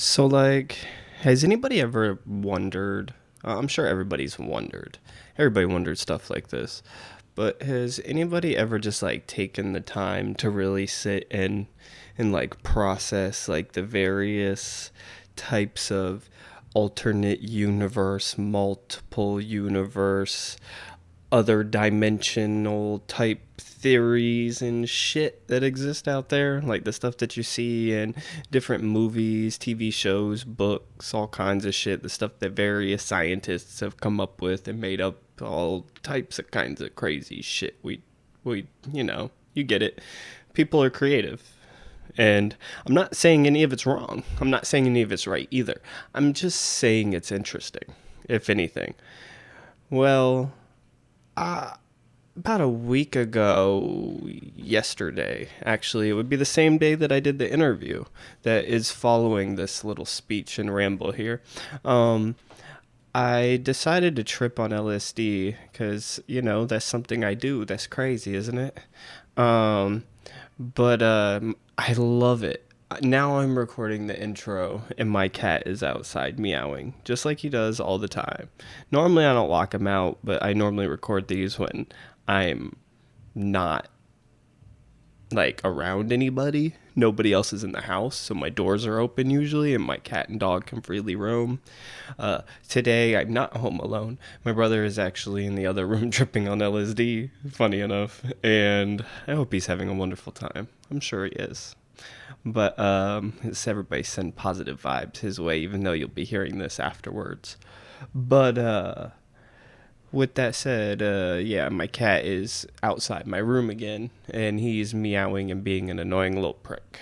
So, like, has anybody ever wondered? I'm sure everybody's wondered. Everybody wondered stuff like this. But has anybody ever just like taken the time to really sit and like process like the various types of alternate universe, multiple universe, other dimensional type theories and shit that exist out there, like the stuff that you see in different movies, TV shows, books, all kinds of shit, the stuff that various scientists have come up with and made up all types of kinds of crazy shit. We you get it. People are creative. And I'm not saying any of it's wrong. I'm not saying any of it's right either. I'm just saying it's interesting, if anything. Well, about a week ago, yesterday, actually, it would be the same day that I did the interview that is following this little speech and ramble here. Um, I decided to trip on LSD because, that's something I do. That's crazy, isn't it? Um, but I love it. Now I'm recording the intro, and my cat is outside meowing, just like he does all the time. Normally, I don't lock him out, but I normally record these when I'm not like around anybody. Nobody else is in the house, so my doors are open usually, and my cat and dog can freely roam. Today, I'm not home alone. My brother is actually in the other room tripping on LSD, funny enough, and I hope he's having a wonderful time. I'm sure he is. But just everybody send positive vibes his way, even though you'll be hearing this afterwards. But with that said, yeah, my cat is outside my room again, and he's meowing and being an annoying little prick.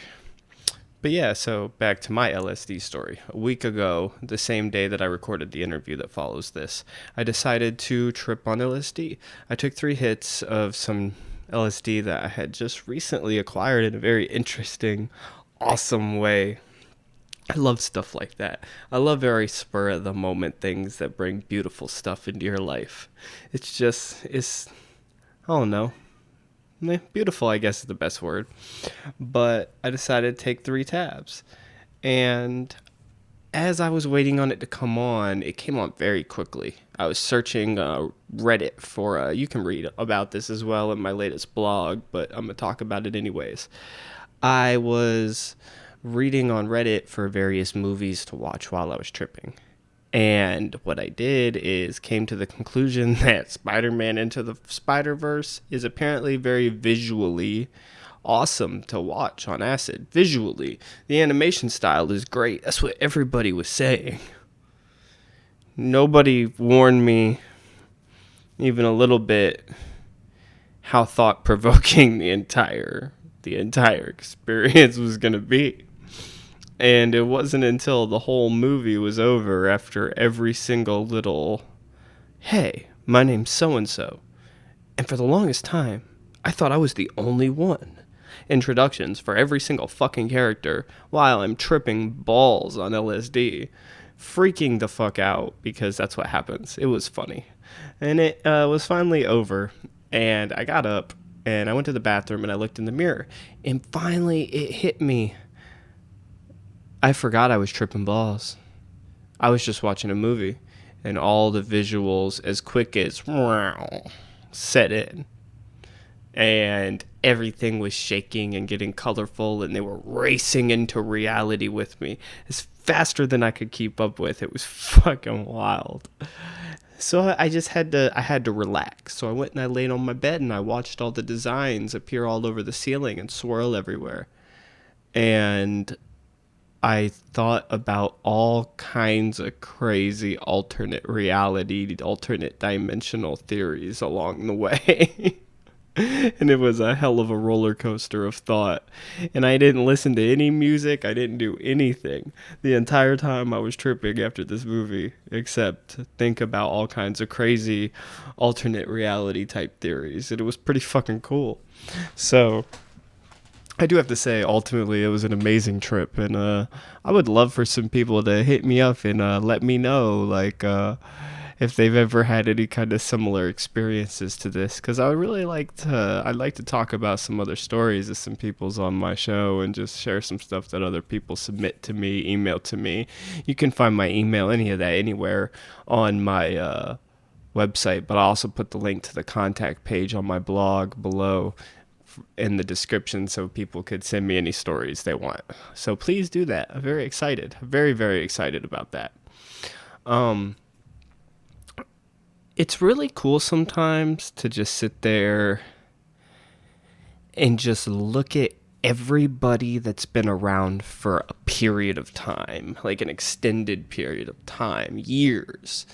But yeah, so back to my LSD story. A week ago, the same day that I recorded the interview that follows this, I decided to trip on LSD. I took 3 hits of some LSD that I had just recently acquired in a very interesting, awesome way. I love stuff like that. I love very spur of the moment things that bring beautiful stuff into your life. I don't know. Beautiful, I guess, is the best word. But I decided to take 3 tabs. And as I was waiting on it to come on, it came on very quickly. I was searching Reddit for, you can read about this as well in my latest blog, but I'm going to talk about it anyways. I was reading on Reddit for various movies to watch while I was tripping. And what I did is came to the conclusion that Spider-Man Into the Spider-Verse is apparently very visually awesome to watch on acid. Visually, the animation style is great. That's what everybody was saying. Nobody warned me even a little bit how thought-provoking the entire experience was going to be. And it wasn't until the whole movie was over, after every single little, hey, my name's so-and-so. And for the longest time, I thought I was the only one. Introductions for every single fucking character while I'm tripping balls on LSD. Freaking the fuck out, because that's what happens. It was funny. And it was finally over. And I got up and I went to the bathroom and I looked in the mirror. And finally it hit me. I forgot I was tripping balls. I was just watching a movie, and all the visuals, as quick as set in, and everything was shaking and getting colorful, and they were racing into reality with me as faster than I could keep up with. It was fucking wild. So I had to relax. So I went and I laid on my bed and I watched all the designs appear all over the ceiling and swirl everywhere. And I thought about all kinds of crazy alternate reality, alternate dimensional theories along the way. And it was a hell of a roller coaster of thought. And I didn't listen to any music. I didn't do anything the entire time I was tripping after this movie, except think about all kinds of crazy alternate reality type theories. And it was pretty fucking cool. So I do have to say, ultimately, it was an amazing trip, and I would love for some people to hit me up and let me know, like, if they've ever had any kind of similar experiences to this, because I'd like to talk about some other stories of some people's on my show and just share some stuff that other people submit to me, email to me. You can find my email, any of that, anywhere on my website, but I'll also put the link to the contact page on my blog below in the description so people could send me any stories they want. So please do that. I'm very excited. Very, very excited about that. It's really cool sometimes to just sit there and just look at everybody that's been around for a period of time, like an extended period of time, years,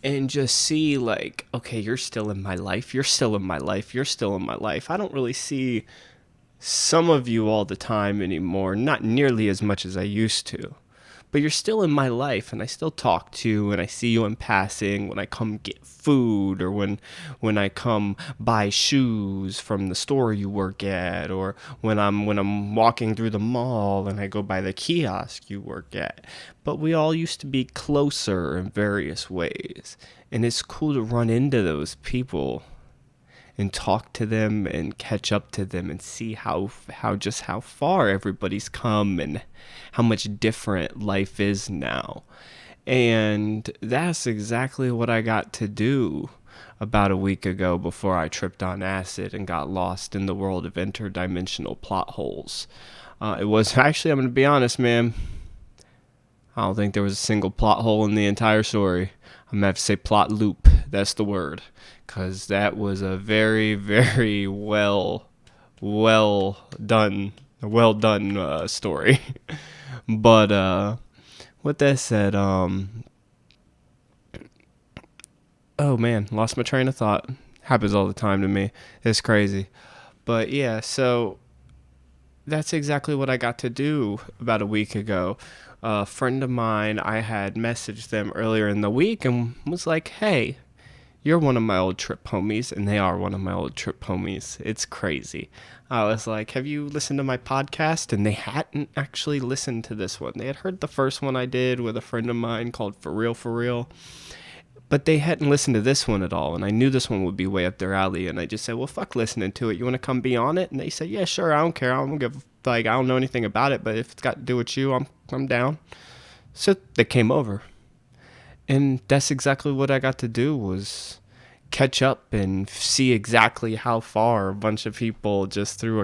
and just see like, okay, you're still in my life, you're still in my life, you're still in my life. I don't really see some of you all the time anymore, not nearly as much as I used to. But you're still in my life, and I still talk to you, and I see you in passing when I come get food, or when I come buy shoes from the store you work at, or when I'm walking through the mall and I go by the kiosk you work at. But we all used to be closer in various ways, and it's cool to run into those people and talk to them and catch up to them and see how far everybody's come and how much different life is now. And that's exactly what I got to do about a week ago before I tripped on acid and got lost in the world of interdimensional plot holes. It was actually, I'm going to be honest, man, I don't think there was a single plot hole in the entire story. I'm going to have to say plot loop. That's the word. Because that was a very, very well done story. But with that said, oh man, lost my train of thought. Happens all the time to me. It's crazy. But yeah, so that's exactly what I got to do about a week ago. A friend of mine, I had messaged them earlier in the week and was like, hey, you're one of my old trip homies, and they are one of my old trip homies. It's crazy. I was like, have you listened to my podcast? And they hadn't actually listened to this one. They had heard the first one I did with a friend of mine called For Real, but they hadn't listened to this one at all, and I knew this one would be way up their alley, and I just said, well, fuck listening to it. You want to come be on it? And they said, yeah, sure, I don't care. I don't know anything about it, but if it's got to do with you, I'm down. So they came over. And that's exactly what I got to do, was catch up and see exactly how far a bunch of people just through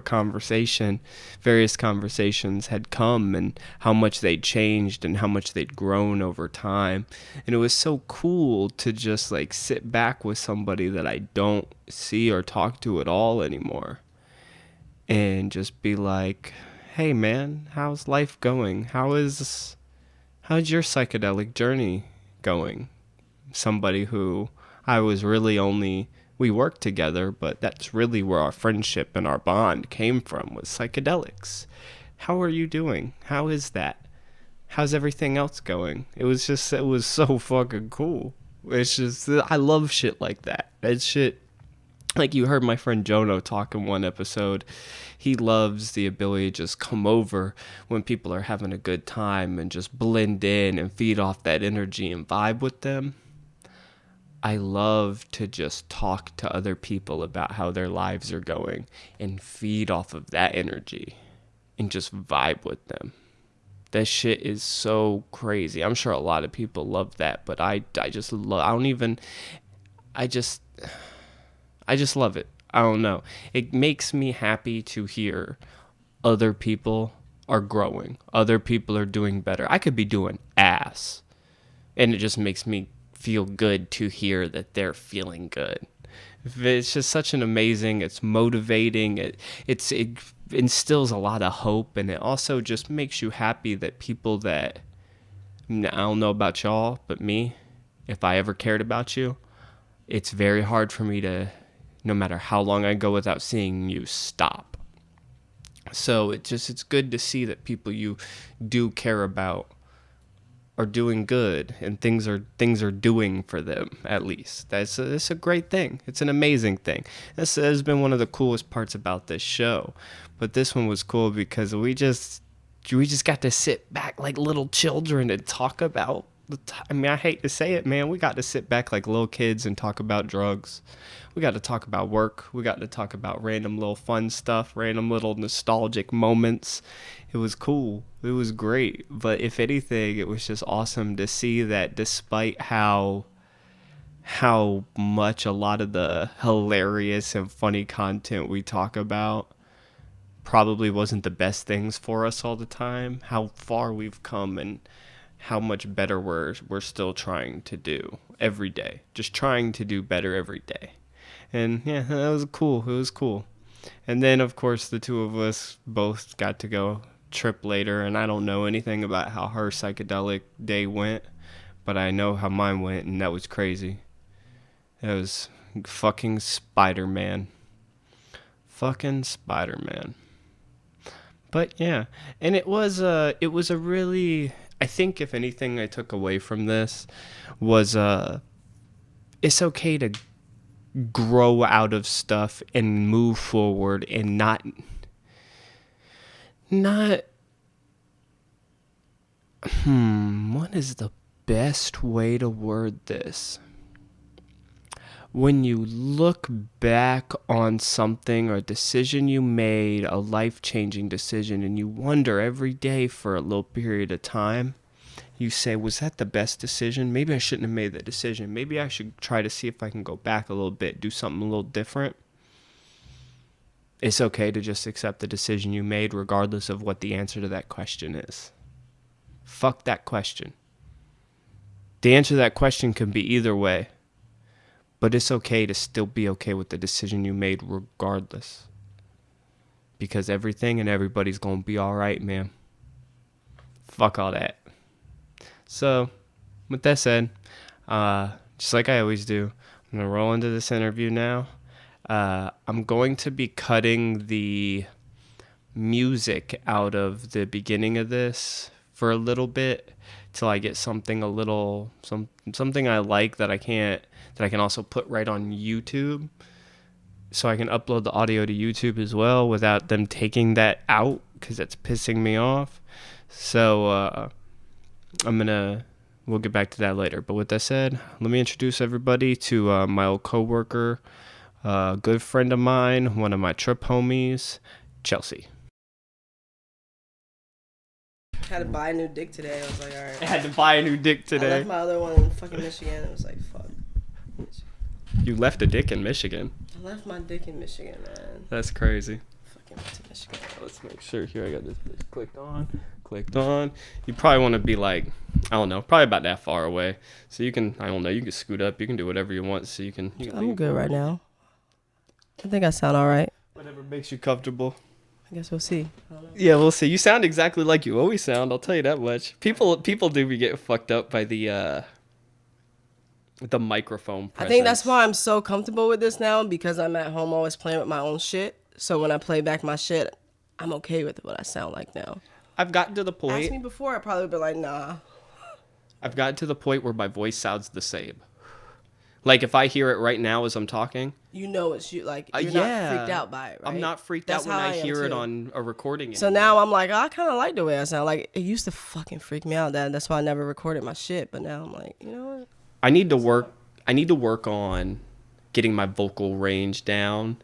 various conversations had come, and how much they'd changed and how much they'd grown over time. And it was so cool to just like sit back with somebody that I don't see or talk to at all anymore and just be like, hey man, how's life going? How's your psychedelic journey going? Somebody who we worked together, but that's really where our friendship and our bond came from, was psychedelics. How are you doing? How is that? How's everything else going? It was so fucking cool. It's just, I love shit like that. It's shit, like you heard my friend Jono talk in one episode. He loves the ability to just come over when people are having a good time and just blend in and feed off that energy and vibe with them. I love to just talk to other people about how their lives are going and feed off of that energy and just vibe with them. That shit is so crazy. I'm sure a lot of people love that, but I just love, I just love it. I don't know. It makes me happy to hear other people are growing. Other people are doing better. I could be doing ass, and it just makes me feel good to hear that they're feeling good. It's just such an amazing, it's motivating, it instills a lot of hope, and it also just makes you happy that people that, I don't know about y'all, but me, if I ever cared about you, it's very hard for me to, no matter how long I go without seeing you, stop. So it's good to see that people you do care about are doing good, and things are doing for them, at least. It's a great thing. It's an amazing thing. This has been one of the coolest parts about this show. But this one was cool because we just got to sit back like little children and talk about I mean, I hate to say it, man. We got to sit back like little kids and talk about drugs. We got to talk about work. We got to talk about random little fun stuff, random little nostalgic moments. It was cool. It was great. But if anything, it was just awesome to see that despite how much a lot of the hilarious and funny content we talk about probably wasn't the best things for us all the time, how far we've come and how much better we're still trying to do every day. Just trying to do better every day. And yeah, that was cool. It was cool. And then of course the two of us both got to go trip later, and I don't know anything about how her psychedelic day went, but I know how mine went, and that was crazy. It was fucking Spider-Man. Fucking Spider-Man. But yeah, and it was a really, I think if anything I took away from this was it's okay to grow out of stuff and move forward and not what is the best way to word this? When you look back on something or a decision you made, a life-changing decision, and you wonder every day for a little period of time, you say, was that the best decision? Maybe I shouldn't have made that decision. Maybe I should try to see if I can go back a little bit, do something a little different. It's okay to just accept the decision you made regardless of what the answer to that question is. Fuck that question. The answer to that question can be either way. But it's okay to still be okay with the decision you made regardless. Because everything and everybody's going to be all right, man. Fuck all that. So, with that said, just like I always do, I'm going to roll into this interview now. I'm going to be cutting the music out of the beginning of this for a little bit till I get something something I like that I can also put right on YouTube, so I can upload the audio to YouTube as well without them taking that out, because that's pissing me off. So we'll get back to that later. But with that said, let me introduce everybody to my old coworker, good friend of mine, one of my trip homies, Chelcie. I had to buy a new dick today. I was like, all right. I had to buy a new dick today. I left my other one in fucking Michigan. It was like, fuck. You left a dick in Michigan? I left my dick in Michigan, man. That's crazy. Fucking went to Michigan. Let's make sure. Here, I got this bitch clicked on. You probably want to be like, I don't know, probably about that far away. So you can, I don't know, you can scoot up. You can do whatever you want. So you can I'm good right now. I think I sound all right. Whatever makes you comfortable. I guess we'll see. Yeah, we'll see. You sound exactly like you always sound. I'll tell you that much. People do be getting fucked up by the microphone presence. I think that's why I'm so comfortable with this now, because I'm at home always playing with my own shit. So when I play back my shit, I'm okay with what I sound like now. I've gotten to the point. Ask me before, I probably would be like, nah. I've gotten to the point where my voice sounds the same. Like if I hear it right now as I'm talking, you know it's you. Like you're not freaked out by it, right? I'm not freaked out when I hear it on a recording. So now I'm like, I kind of like the way I sound. Like it used to fucking freak me out. That's why I never recorded my shit. But now I'm like, you know what? I need to work on getting my vocal range down.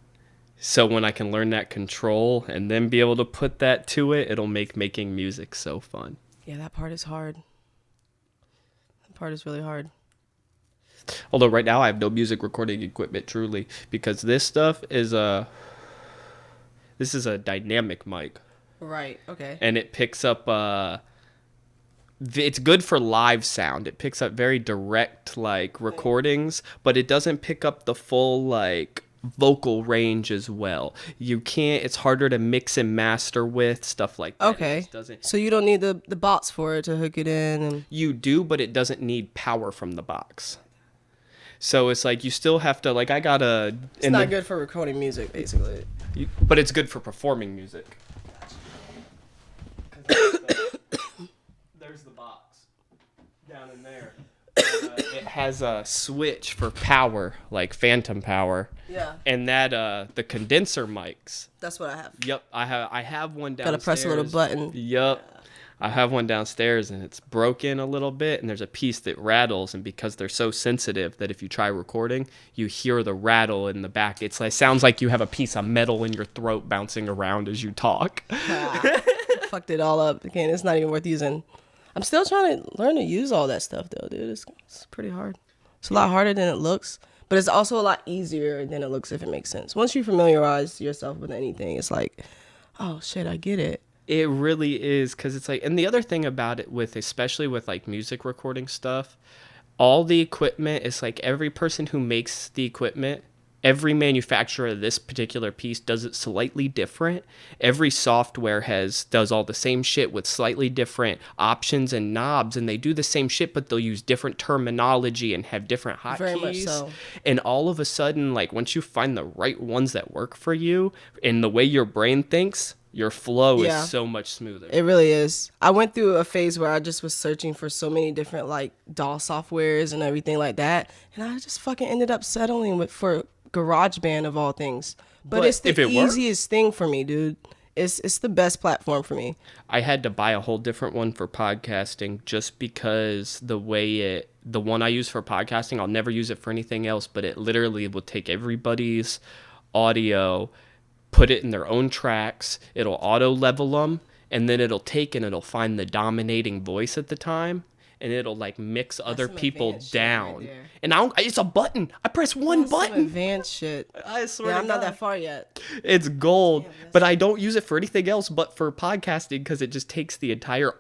So when I can learn that control and then be able to put that to it, it'll make making music so fun. Yeah, that part is hard. That part is really hard. Although right now I have no music recording equipment, truly, because this stuff is a dynamic mic. Right. Okay. And it picks up. It's good for live sound. It picks up very direct recordings, but it doesn't pick up the full vocal range as well. You can't. It's harder to mix and master with stuff like that. Okay. So you don't need the box for it to hook it in. And you do, but it doesn't need power from the box. So it's like you still have to I gotta. It's not good for recording music, basically. But it's good for performing music. There's the box down in there. It has a switch for power, like phantom power. Yeah. And that the condenser mics. That's what I have. Yep, I have one downstairs. Gotta press a little button. Yep. Yeah. I have one downstairs and it's broken a little bit, and there's a piece that rattles, and because they're so sensitive that if you try recording, you hear the rattle in the back. It's like sounds like you have a piece of metal in your throat bouncing around as you talk. Fucked it all up. Again, it's not even worth using. I'm still trying to learn to use all that stuff though, dude. It's pretty hard. It's a lot harder than it looks, but it's also a lot easier than it looks, if it makes sense. Once you familiarize yourself with anything, it's like, oh shit, I get it. It really is, because it's like, and the other thing about it with, especially with like music recording stuff, all the equipment is like every person who makes the equipment, every manufacturer of this particular piece does it slightly different. Every software does all the same shit with slightly different options and knobs, and they do the same shit, but they'll use different terminology and have different hotkeys. Very much so. And all of a sudden, like once you find the right ones that work for you and the way your brain thinks, your flow is so much smoother. It really is. I went through a phase where I just was searching for so many different like DAW softwares and everything like that, and I just fucking ended up settling for GarageBand of all things. But it's the easiest thing for me, dude. It's the best platform for me. I had to buy a whole different one for podcasting just because the one I use for podcasting, I'll never use it for anything else, but it literally will take everybody's audio, put it in their own tracks, it'll auto level them, and then it'll take and it'll find the dominating voice at the time, and it'll like mix other people down. Right, and it's a button. I press one button. Some advanced shit. I swear to I'm not that far yet. It's gold. But I don't use it for anything else but for podcasting, because it just takes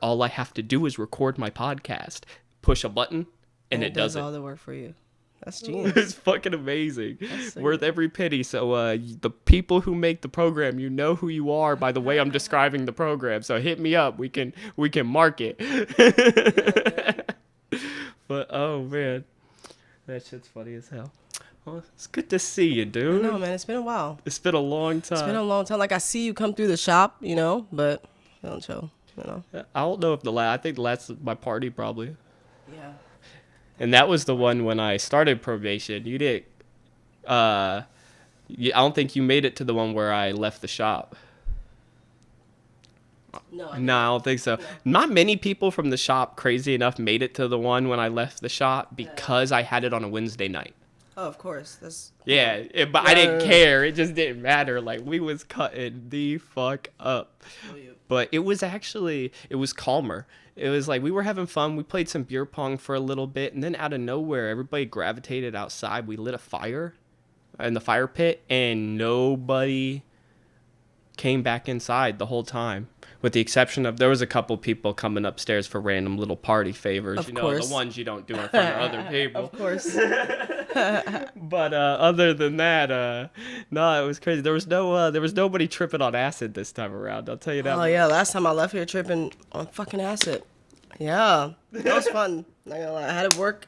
all I have to do is record my podcast, push a button, and it does all the work for you. That's genius. It's fucking amazing. Worth every penny. So the people who make the program, you know who you are by the way I'm describing the program. So hit me up. We can market. But oh man, that shit's funny as hell. Well, it's good to see you, dude. I know, man. It's been a while. It's been a long time. It's been a long time. Like I see you come through the shop, but I don't chill, I don't know if I think the last my party probably. Yeah. And that was the one when I started probation. You didn't. I don't think you made it to the one where I left the shop. No, I don't think so. No. Not many people from the shop, crazy enough, made it to the one when I left the shop because I had it on a Wednesday night. Oh, of course. But I didn't care. It just didn't matter. Like, we was cutting the fuck up. But it was calmer. It was like we were having fun. We played some beer pong for a little bit, and then out of nowhere, everybody gravitated outside. We lit a fire in the fire pit, and nobody came back inside the whole time, with the exception of there was a couple people coming upstairs for random little party favors. Of course. The ones you don't do in front of other people. Of course. But other than that, no, it was crazy. There was nobody tripping on acid this time around. I'll tell you that. Oh yeah, last time I left here tripping on fucking acid. Yeah, that was fun. Not gonna lie, I had to work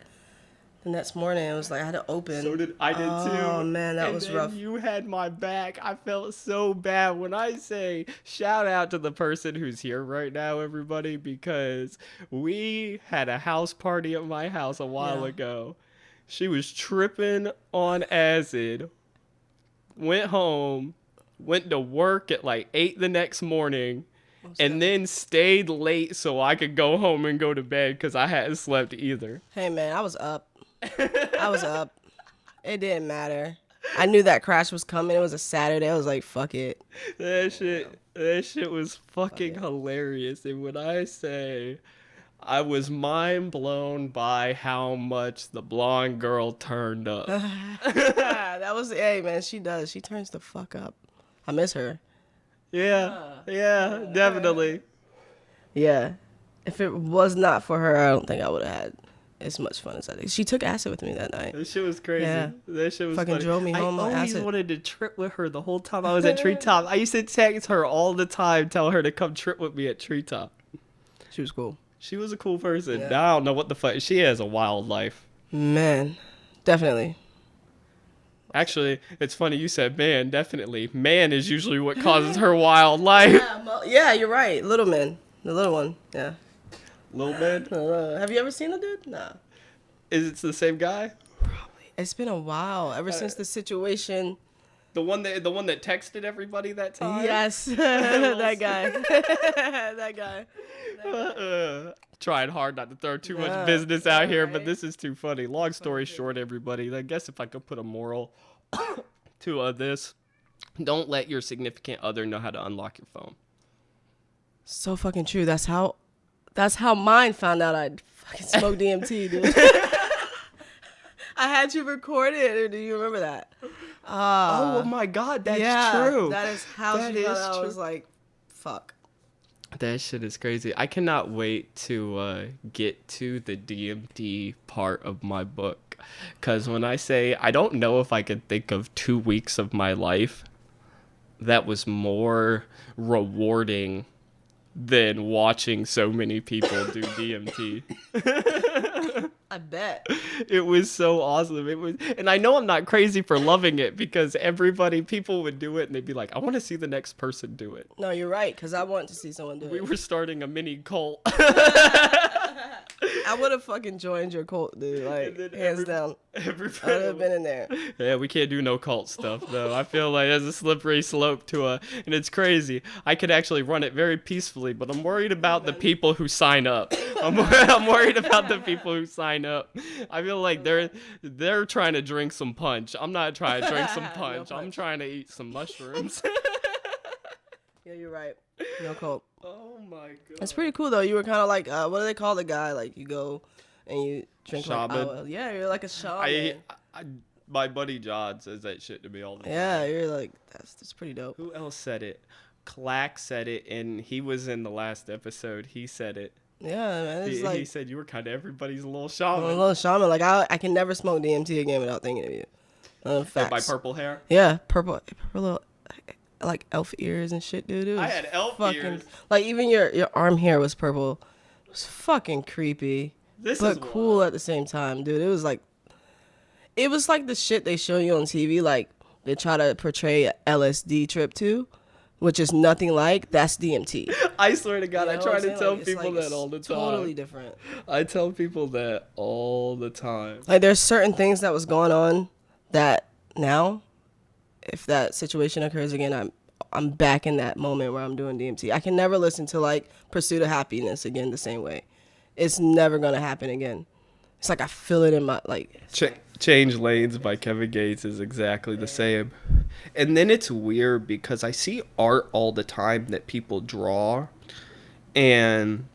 the next morning. It was like I had to open. So did I. Too. Oh man, that was rough. You had my back. I felt so bad when I say shout out to the person who's here right now, everybody, because we had a house party at my house a while ago. She was tripping on acid, went home, went to work at like 8 the next morning, and then stayed late so I could go home and go to bed because I hadn't slept either. Hey, man, I was up. It didn't matter. I knew that crash was coming. It was a Saturday. I was like, fuck it. That shit was fucking hilarious. And when I say I was mind blown by how much the blonde girl turned up. That was, hey man, she does. She turns the fuck up. I miss her. Yeah, definitely. Yeah. If it was not for her, I don't think I would have had as much fun as I did. She took acid with me that night. That shit was crazy. Yeah. That shit was fucking funny. Drove me home on acid. I always wanted to trip with her the whole time I was at Treetop. I used to text her all the time, tell her to come trip with me at Treetop. She was cool. She was a cool person. Yeah. Now I don't know what the fuck. She has a wild life. Man, definitely. Actually, it's funny you said man, definitely. Man is usually what causes her wild life. Yeah, you're right. Little man. The little one. Yeah. Little man? Have you ever seen the dude? Nah. Is it the same guy? Probably. It's been a while. Ever since the situation. The one that texted everybody that time? Yes. That guy. That guy. Trying hard not to throw too much Yeah. business out here, but Right. this is too funny. Long story short, everybody, I guess if I could put a moral to this, don't let your significant other know how to unlock your phone. So fucking true. That's how mine found out I'd fucking smoked DMT, dude. I had you record it. Or do you remember that? Oh my God, that's true. That is how That she found is out. I true. was like, fuck. That shit is crazy. I cannot wait to get to the DMT part of my book. Because when I say, I don't know if I could think of 2 weeks of my life that was more rewarding than watching so many people do DMT. I bet. It was so awesome. It was, and I know I'm not crazy for loving it because people would do it and they'd be like, I want to see the next person do it. No, you're right, because I want to see someone do We it. were starting a mini cult. I would have fucking joined your cult, dude. Like, hands down. I would Everybody, have been in there. yeah, we can't do no cult stuff though. I feel like there's a slippery slope and it's crazy. I could actually run it very peacefully, but I'm worried about the people who sign up. I'm worried about the people who sign up. I feel like they're trying to drink some punch. I'm not trying to drink some punch. I'm trying to eat some mushrooms. Yeah, you're right. No cult. Oh my God. It's pretty cool though. You were kind of like, what do they call the guy? Like you go and you drink Shaman. like, yeah, you're like a shaman. My buddy John says that shit to me all the time. Yeah, you're like, that's pretty dope. Who else said it? Clack said it, and he was in the last episode. He said it. Yeah, man. It's like He said you were kind of everybody's little I'm shaman. a little shaman. Like I can never smoke DMT again without thinking of you. Facts. My purple hair. Yeah, purple little like elf ears and shit, dude. It was I had elf ears. Like even your arm hair was purple. It was fucking creepy, This but is cool wild. at the same time, dude. It was like the shit they show you on TV. Like they try to portray a LSD trip too, which is nothing like. That's DMT. I swear to God, You I know try what to I'm tell saying? Like, it's people like, that all the it's time. Totally different. I tell people that all the time. Like there's certain things that was going on that now, if that situation occurs again, I'm back in that moment where I'm doing DMT. I can never listen to like Pursuit of Happiness again the same way. It's never gonna happen again. It's like I feel it in my like. Change Lanes by Kevin Gates is exactly the same. And then it's weird because I see art all the time that people draw and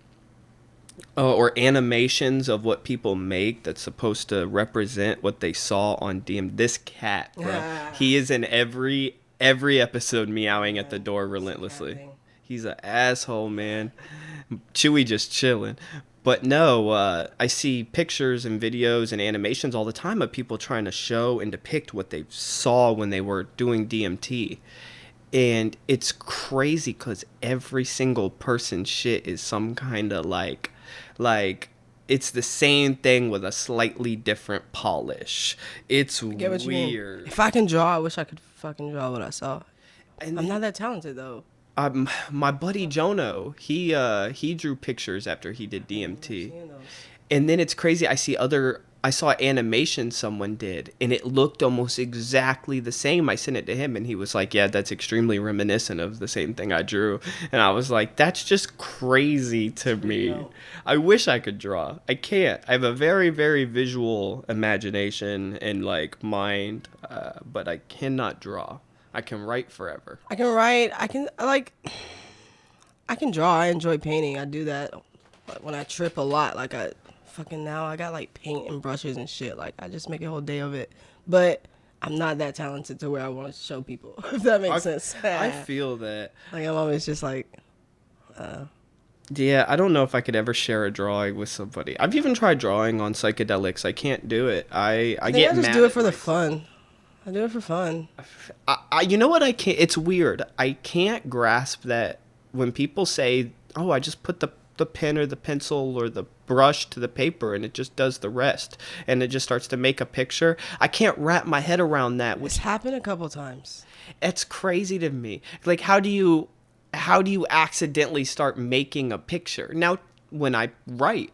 or animations of what people make that's supposed to represent what they saw on DM. This cat, bro. Yeah. He is in every episode meowing at the door relentlessly. thing. He's an asshole, man. Chewy just chilling. But no, I see pictures and videos and animations all the time of people trying to show and depict what they saw when they were doing DMT. And it's crazy because every single person's shit is some kind of like it's the same thing with a slightly different polish. It's Get what you mean. weird. If I can draw, I wish I could fucking draw what I saw. And I'm not that talented though. my buddy Jono, he drew pictures after he did DMT. Seeing those. And then it's crazy. I saw animation someone did, and it looked almost exactly the same. I sent it to him, and he was like, yeah, that's extremely reminiscent of the same thing I drew. And I was like, that's just crazy to me. dope. I wish I could draw. I can't. I have a very, very visual imagination and, like, mind, but I cannot draw. I can write forever. I can write. I can draw. I enjoy painting. I do that like, when I trip a lot. Like I got like paint and brushes and shit. Like I just make a whole day of it. But I'm not that talented to where I want to show people. If that makes sense. I feel that. Like I'm always just like. Yeah, I don't know if I could ever share a drawing with somebody. I've even tried drawing on psychedelics. I can't do it. I I get just mad do it at for the myself. fun. I do it for fun. You know what I can't? It's weird. I can't grasp that when people say, "Oh, I just put the pen or the pencil or the brush to the paper and it just does the rest and it just starts to make a picture." I can't wrap my head around that. It's happened a couple times. It's crazy to me. Like, how do you accidentally start making a picture? Now, when I write,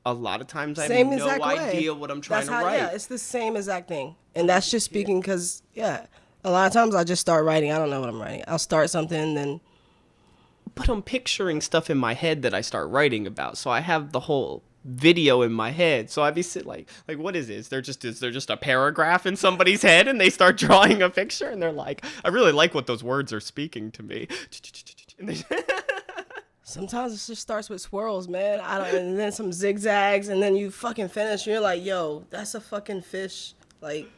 a lot of times I Same have no exact way. idea what I'm trying That's to how, write. Yeah, it's the same exact thing. And that's just speaking because, yeah, a lot of times I just start writing. I don't know what I'm writing. I'll start something, then I'm picturing stuff in my head that I start writing about. So I have the whole video in my head. So I'd be sitting like what is this? Is there just a paragraph in somebody's head and they start drawing a picture and they're like, I really like what those words are speaking to me. And they Sometimes it just starts with swirls, man. And then some zigzags, and then you fucking finish. You're like, yo, that's a fucking fish. Like,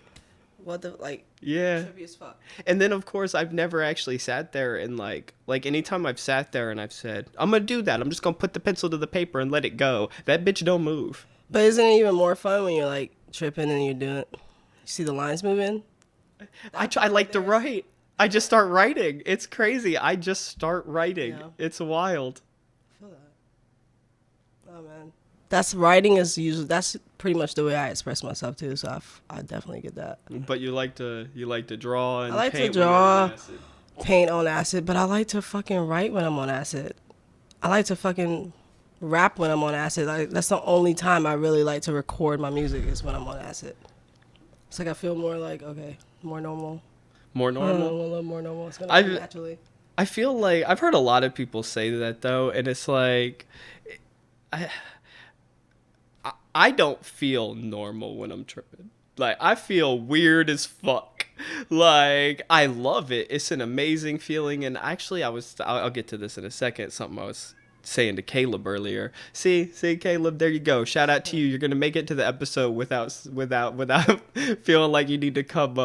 what the, like, yeah. trippy as fuck. And then, of course, I've never actually sat there and, like anytime I've sat there and I've said, I'm going to do that. I'm just going to put the pencil to the paper and let it go. That bitch don't move. But isn't it even more fun when you're, like, tripping and you're doing it? You see the lines moving? I like to write. I just start writing. It's crazy. I just start writing. Yeah. It's wild. I feel that. Oh, man. That's pretty much the way I express myself too. So I definitely get that. But you like to draw and I like paint to draw, paint on acid, but I like to fucking write when I'm on acid. I like to fucking rap when I'm on acid. Like, that's the only time I really like to record my music is when I'm on acid. It's like I feel more like, okay, more normal. More normal? A little more normal. It's gonna happen naturally. I feel like I've heard a lot of people say that though, and it's like I don't feel normal when I'm tripping. Like, I feel weird as fuck. Like, I love it. It's an amazing feeling. And actually, I'll get to this in a second. Something I was saying to Caleb earlier. See, Caleb, there you go. Shout out to you. You're gonna make it to the episode without feeling like you need to come.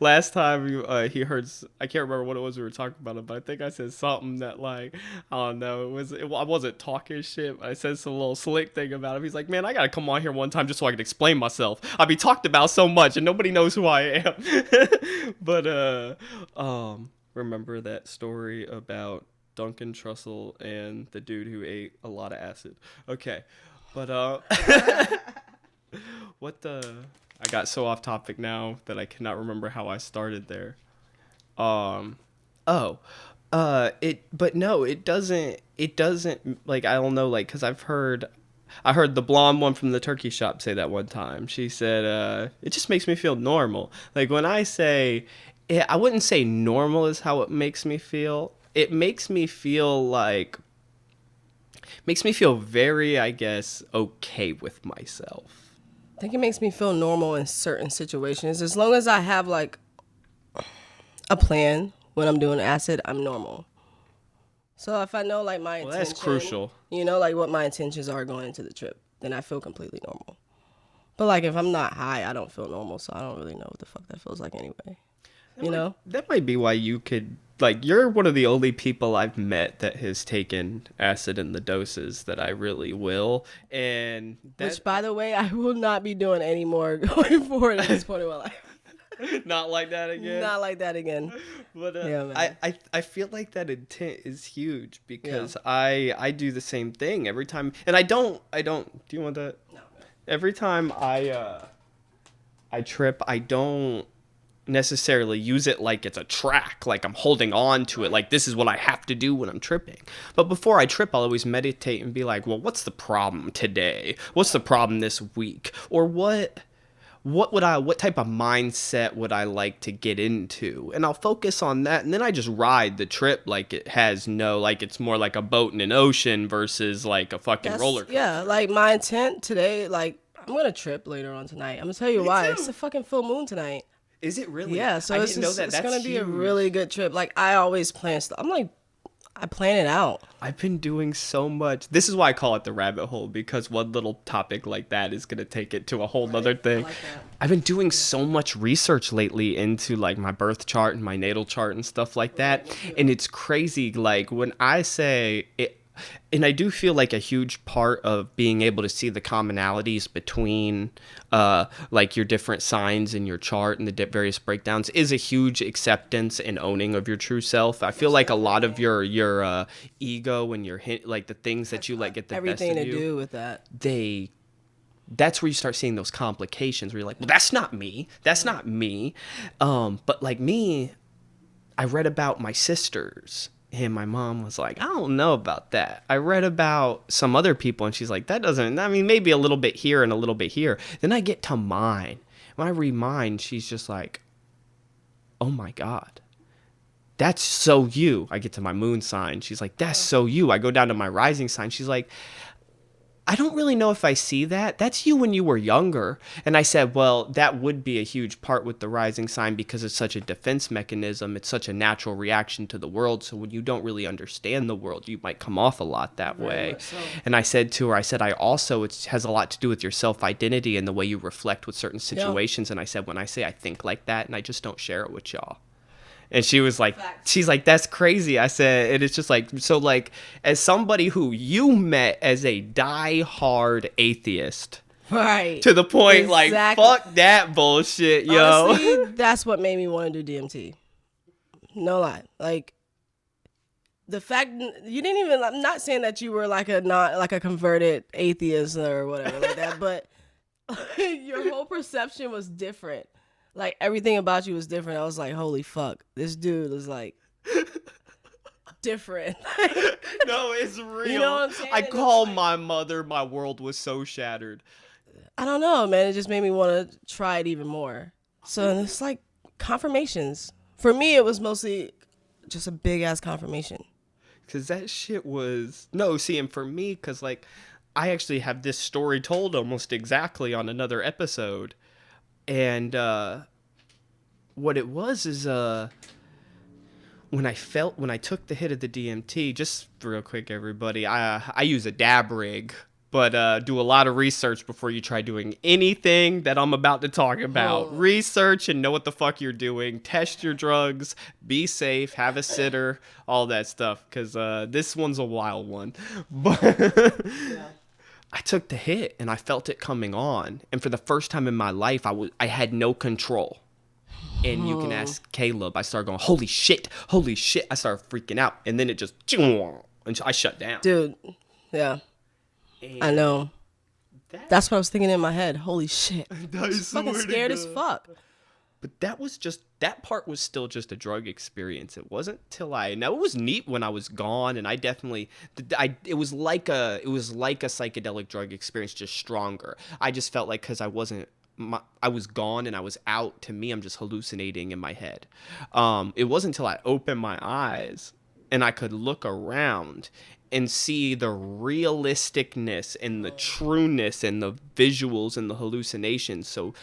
Last time he heard, I can't remember what it was we were talking about, but I think I said something that, like, I don't know, I wasn't talking shit. I said some little slick thing about him. He's like, man, I gotta come on here one time just so I can explain myself. I be talked about so much and nobody knows who I am. But remember that story about Duncan Trussell and the dude who ate a lot of acid. Okay. But I got so off topic now that I cannot remember how I started there. It doesn't, like, I don't know, like, cuz I heard the blonde one from the turkey shop say that one time. She said, it just makes me feel normal. Like, when I say, I wouldn't say normal is how it makes me feel. It makes me feel very, I guess, okay with myself. I think it makes me feel normal in certain situations. As long as I have, like, a plan when I'm doing acid, I'm normal. So if I know, like, my intention, that's crucial. You know, like, what my intentions are going into the trip, then I feel completely normal. But, like, if I'm not high, I don't feel normal, so I don't really know what the fuck that feels like anyway. That might be why you could, like, you're one of the only people I've met that has taken acid in the doses that I really will. And which, by the way, I will not be doing any more going forward at this point in my life. Not like that again? Not like that again. But yeah, man. I feel like that intent is huge because I do the same thing every time. And I don't, do you want that? No. Every time I trip, I don't necessarily use it like it's a track, like I'm holding on to it, like this is what I have to do when I'm tripping. But before I trip, I'll always meditate and be like, well, what's the problem today? What's the problem this week? Or what type of mindset would I like to get into? And I'll focus on that, and then I just ride the trip like it has like it's more like a boat in an ocean versus like a fucking roller coaster. Yeah, like my intent today, like I'm gonna trip later on tonight. I'm gonna tell you why. It's a fucking full moon tonight. Is it really? Yeah, so it's going to be a really good trip. Like, I always plan stuff. I plan it out. I've been doing so much. This is why I call it the rabbit hole, because one little topic like that is going to take it to a whole other thing. I've been doing so much research lately into, like, my birth chart and my natal chart and stuff like that. And it's crazy. Like, when I say it, and I do feel like a huge part of being able to see the commonalities between like your different signs in your chart and the various breakdowns is a huge acceptance and owning of your true self. I feel like a lot of your ego and your like the things that you like get the best of you. Everything to do with that. That's where you start seeing those complications where you're like, well, that's not me. That's not me. But like me, I read about my sisters. And my mom was like, I don't know about that. I read about some other people, and she's like, maybe a little bit here and a little bit here. Then I get to mine. When I read mine, she's just like, oh my God. that's so you. I get to my moon sign. She's like, that's so you. I go down to my rising sign. She's like, I don't really know if I see that. That's you when you were younger. And I said, well, that would be a huge part with the rising sign because it's such a defense mechanism. It's such a natural reaction to the world. So when you don't really understand the world, you might come off a lot that way. So. And I said to her, I also, it has a lot to do with your self-identity and the way you reflect with certain situations. Yeah. And I said, when I say I think like that and I just don't share it with y'all. And she was like, she's like, that's crazy. I said, and it's just like, so like, as somebody who you met as a die-hard atheist. Right. To the point, like, fuck that bullshit, yo. Honestly, that's what made me want to do DMT. No lie. Like, the fact, you didn't even, I'm not saying that you were like a converted atheist or whatever like that, but your whole perception was different. Like, everything about you was different. I was like, holy fuck. This dude is, like, different. No, it's real. You know what I'm saying? I call my mother, my world was so shattered. I don't know, man. It just made me want to try it even more. So, it's like confirmations. For me, it was mostly just a big-ass confirmation. Because that shit was... No, see, and for me, because, like, I actually have this story told almost exactly on another episode. And what it was is when I took the hit of the DMT, just real quick, everybody, I use a dab rig, but do a lot of research before you try doing anything that I'm about to talk about. Oh. Research and know what the fuck you're doing. Test your drugs. Be safe. Have a sitter. All that stuff, because this one's a wild one. But yeah. I took the hit and I felt it coming on. And for the first time in my life, I had no control. And you can ask Caleb. I started going, holy shit. I started freaking out. And then it just, and I shut down. Dude, yeah. And I know. That's what I was thinking in my head. Holy shit. I was fucking scared as fuck. But that part was still just a drug experience. It wasn't till now it was neat when I was gone, and it was like a psychedelic drug experience, just stronger. I just felt like because I was gone and I was out, to me, I'm just hallucinating in my head. It wasn't until I opened my eyes and I could look around and see the realisticness and the trueness and the visuals and the hallucinations. So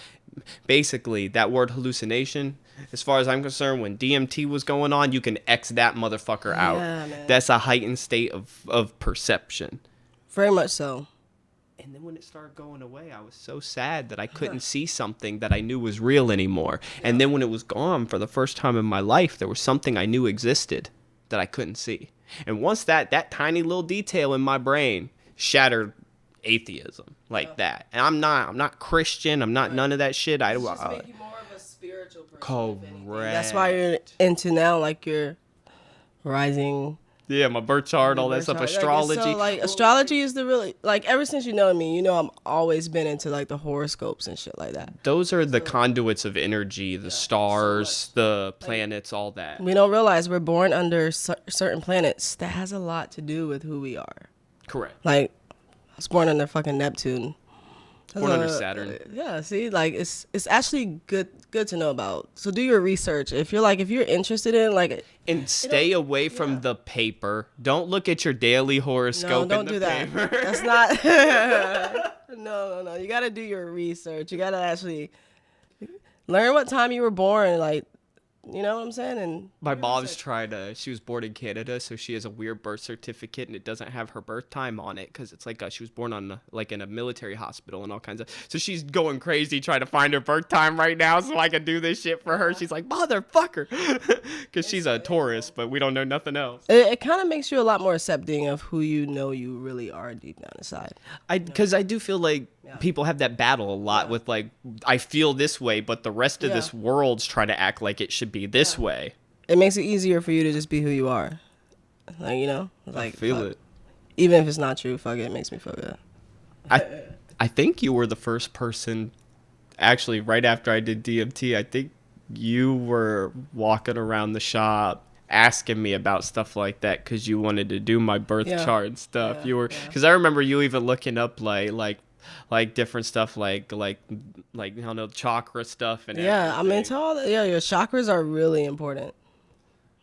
basically, that word hallucination, as far as I'm concerned, when DMT was going on, you can X that motherfucker out. Yeah, man. That's a heightened state of perception. Very much so. And then when it started going away, I was so sad that I couldn't see something that I knew was real anymore. Yeah. And then when it was gone, for the first time in my life, there was something I knew existed that I couldn't see. And once that tiny little detail in my brain shattered atheism like that. And I'm not Christian. I'm not none of that shit. It's just make you more of a spiritual person. Correct. That's why you're into now, like, your rising. Yeah, my birth chart, all that stuff, astrology. Astrology is the really, like, ever since you know me, I'm always been into, like, the horoscopes and shit like that. Those are the conduits of energy, the stars, the planets, all that. We don't realize we're born under certain planets. That has a lot to do with who we are. Correct. Like, I was born under fucking Neptune. Born under Saturn. Yeah, see, like, it's actually good to know about. So do your research. If you're interested in, like, and stay away from the paper. Don't look at your daily horoscope. No, don't do that. That's not. No. You gotta do your research. You gotta actually learn what time you were born. Like, you know what I'm saying? And my mom's she was born in Canada, so she has a weird birth certificate, and it doesn't have her birth time on it because it's like she was born in a military hospital and all kinds of. So she's going crazy trying to find her birth time right now so I can do this shit for her. She's like, motherfucker, because she's a Taurus, but we don't know nothing else. It kind of makes you a lot more accepting of who you really are deep down inside. Because I do feel like people have that battle a lot with, like, I feel this way, but the rest of this world's trying to act like it should be this way. It makes it easier for you to just be who you are. Like, like, I feel it. Even if it's not true, fuck it, it makes me feel good. I think you were the first person, actually, right after I did DMT, I think you were walking around the shop asking me about stuff like that because you wanted to do my birth chart and stuff. You were, because I remember you even looking up like different stuff like I don't know, chakra stuff and I'm into all that. Yeah, your chakras are really important.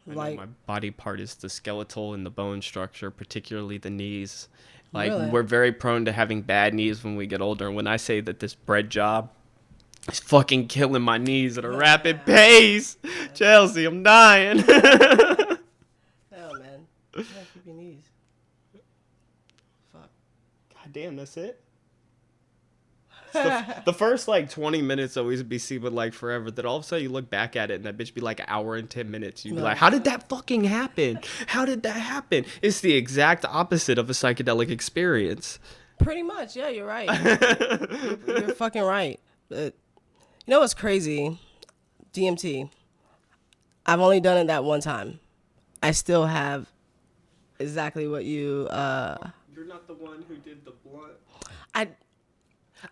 I know Like, my body part is the skeletal and the bone structure, particularly the knees. Like, really? we're very prone to having bad knees when we get older. And when I say that this bread job is fucking killing my knees at a rapid pace, Chelsea, I'm dying. Hell, man. You gotta keep your knees. Fuck. God damn, that's it? The first like 20 minutes always be seeming like forever. Then all of a sudden you look back at it and that bitch be like an hour and 10 minutes. You'd be like, how did that fucking happen? How did that happen? It's the exact opposite of a psychedelic experience. Pretty much, yeah, you're right. You're fucking right. But you know what's crazy? DMT. I've only done it that one time. I still have exactly what you. You're not the one who did the blunt.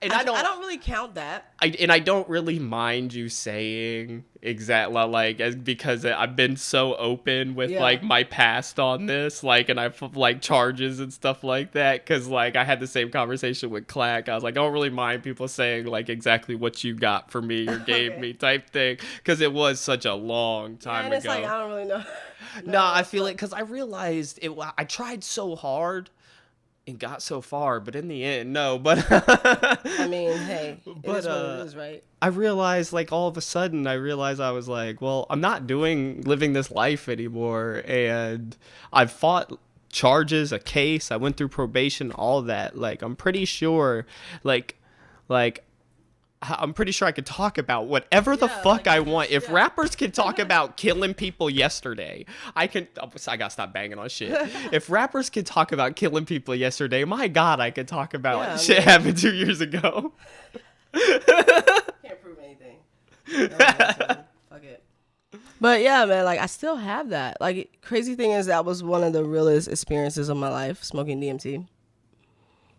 I don't really count that. I don't really mind you saying exactly like because I've been so open with like my past on this, like, and I've like charges and stuff like that, because like I had the same conversation with Clack. I was like, I don't really mind people saying like exactly what you got for me or gave me type thing, because it was such a long time and ago. It's like, I don't really know. No, I feel it because I realized it. I tried so hard and got so far, but in the end, no. But I mean, hey, it is what it is, right? I realized, like, all of a sudden, I was like, well, I'm not living this life anymore, and I've fought charges, a case, I went through probation, all that. Like, I'm pretty sure, I'm pretty sure I could talk about whatever the fuck I want. If rappers can talk about killing people yesterday, I gotta stop banging on shit. If rappers can talk about killing people yesterday, my God, I could talk about shit happened 2 years ago. Can't prove anything. Fuck it. But yeah, man, like I still have that. Like, crazy thing is that was one of the realest experiences of my life, smoking DMT.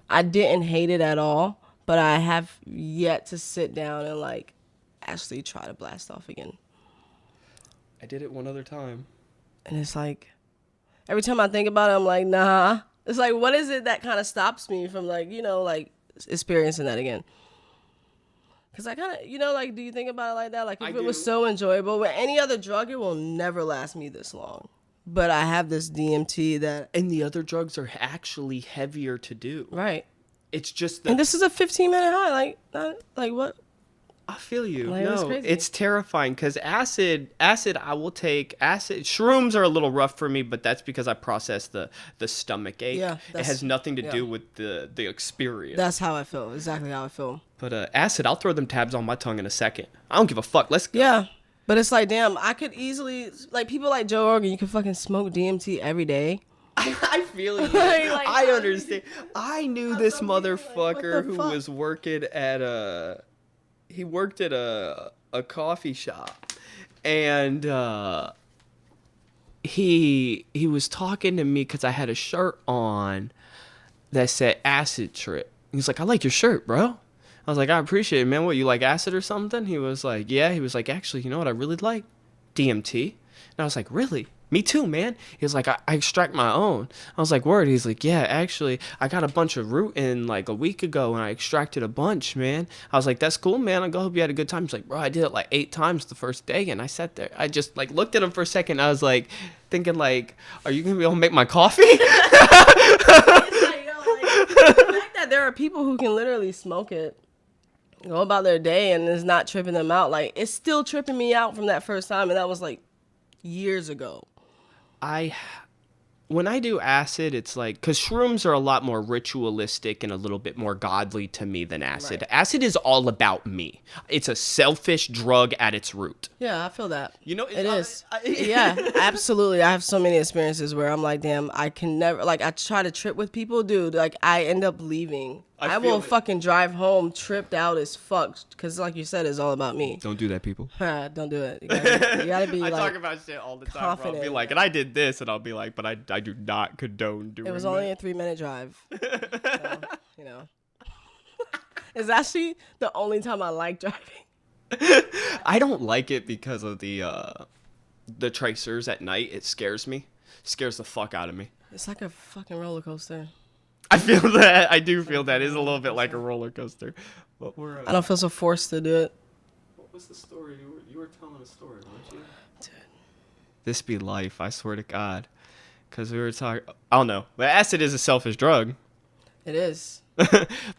I didn't hate it at all. But I have yet to sit down and, like, actually try to blast off again. I did it one other time. And it's like, every time I think about it, I'm like, nah. It's like, what is it that kind of stops me from, like, you know, like, experiencing that again? Because I kind of, you know, like, do you think about it like that? Like, if it was so enjoyable, with any other drug, it will never last me this long. But I have this DMT that... And the other drugs are actually heavier to do. Right. It's just that, and this is a 15-minute high. Like what? I feel you. Like, no, it's terrifying because acid, I will take acid. Shrooms are a little rough for me, but that's because I process the stomach ache. Yeah, it has nothing to do with the experience. That's how I feel. Exactly how I feel. But acid, I'll throw them tabs on my tongue in a second. I don't give a fuck. Let's go. Yeah. But it's like, damn, I could easily, like, people like Joe Rogan, you can fucking smoke DMT every day. I feel you. I understand. I knew this motherfucker who was working at a coffee shop, and he was talking to me because I had a shirt on that said acid trip. He's like, I like your shirt, bro. I was like, I appreciate it, man. What, you like acid or something? He was like, yeah. He was like, actually, you know what I really like? DMT. And I was like, really? Me too, man. He was like, I extract my own. I was like, word. He's like, yeah, actually, I got a bunch of root in like a week ago and I extracted a bunch, man. I was like, that's cool, man. I hope you had a good time. He's like, bro, I did it like 8 times the first day. And I sat there. I just like looked at him for a second. I was like, thinking like, are you going to be able to make my coffee? It's like, yo, like, the fact that there are people who can literally smoke it, go about their day, and it's not tripping them out. Like, it's still tripping me out from that first time. And that was like years ago. When I do acid, it's like, because shrooms are a lot more ritualistic and a little bit more godly to me than acid. Right. Acid is all about me. It's a selfish drug at its root. Yeah, I feel that. You know, it is. Yeah, absolutely. I have so many experiences where I'm like, damn, I can never, like, I try to trip with people, dude. Like, I end up leaving. I will fucking drive home tripped out as fuck because, like you said, it's all about me. Don't do that, people. Don't do it. You gotta be I like, talk about shit all the time, bro. I'll be like, and I did this, and I'll be like, but I do not condone doing it. It was only a 3-minute drive. So, you know. It's actually the only time I like driving. I don't like it because of the tracers at night. It scares me. It scares the fuck out of me. It's like a fucking roller coaster. I feel that. I do feel that. It's a little bit like a roller coaster. But I don't feel so forced to do it. What was the story? You were telling a story, weren't you? Dude. This be life, I swear to God. Because we were talking, I don't know. But acid is a selfish drug. It is.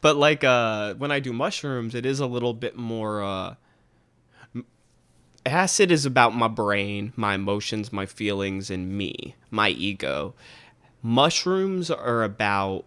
But like when I do mushrooms, it is a little bit more. Acid is about my brain, my emotions, my feelings, and me, my ego. Mushrooms are about.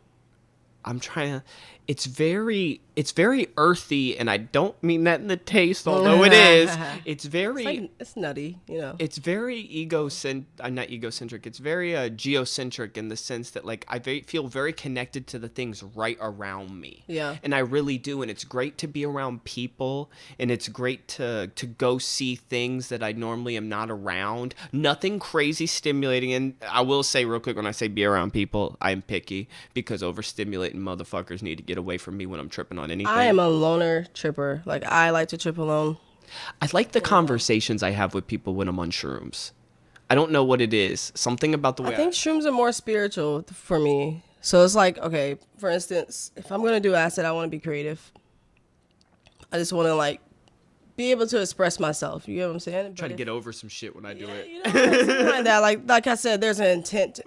I'm trying to. It's very earthy, and I don't mean that in the taste, although it is. It's very. It's nutty, you know. It's very not egocentric. It's very geocentric in the sense that like feel very connected to the things right around me. Yeah. And I really do, and it's great to be around people, and it's great to go see things that I normally am not around. Nothing crazy stimulating, and I will say real quick when I say be around people, I am picky because overstimulating motherfuckers need to get away from me when I'm tripping on anything. I am a loner tripper. Like, I like to trip alone. I like the conversations I have with people when I'm on shrooms. I don't know what it is. Something about the way I think shrooms are more spiritual for me. So it's like, okay, for instance, if I'm going to do acid, I want to be creative. I just want to, like, be able to express myself. You get what I'm saying? Try to get over some shit when I do it. You know, something like that. Like I said, there's an intent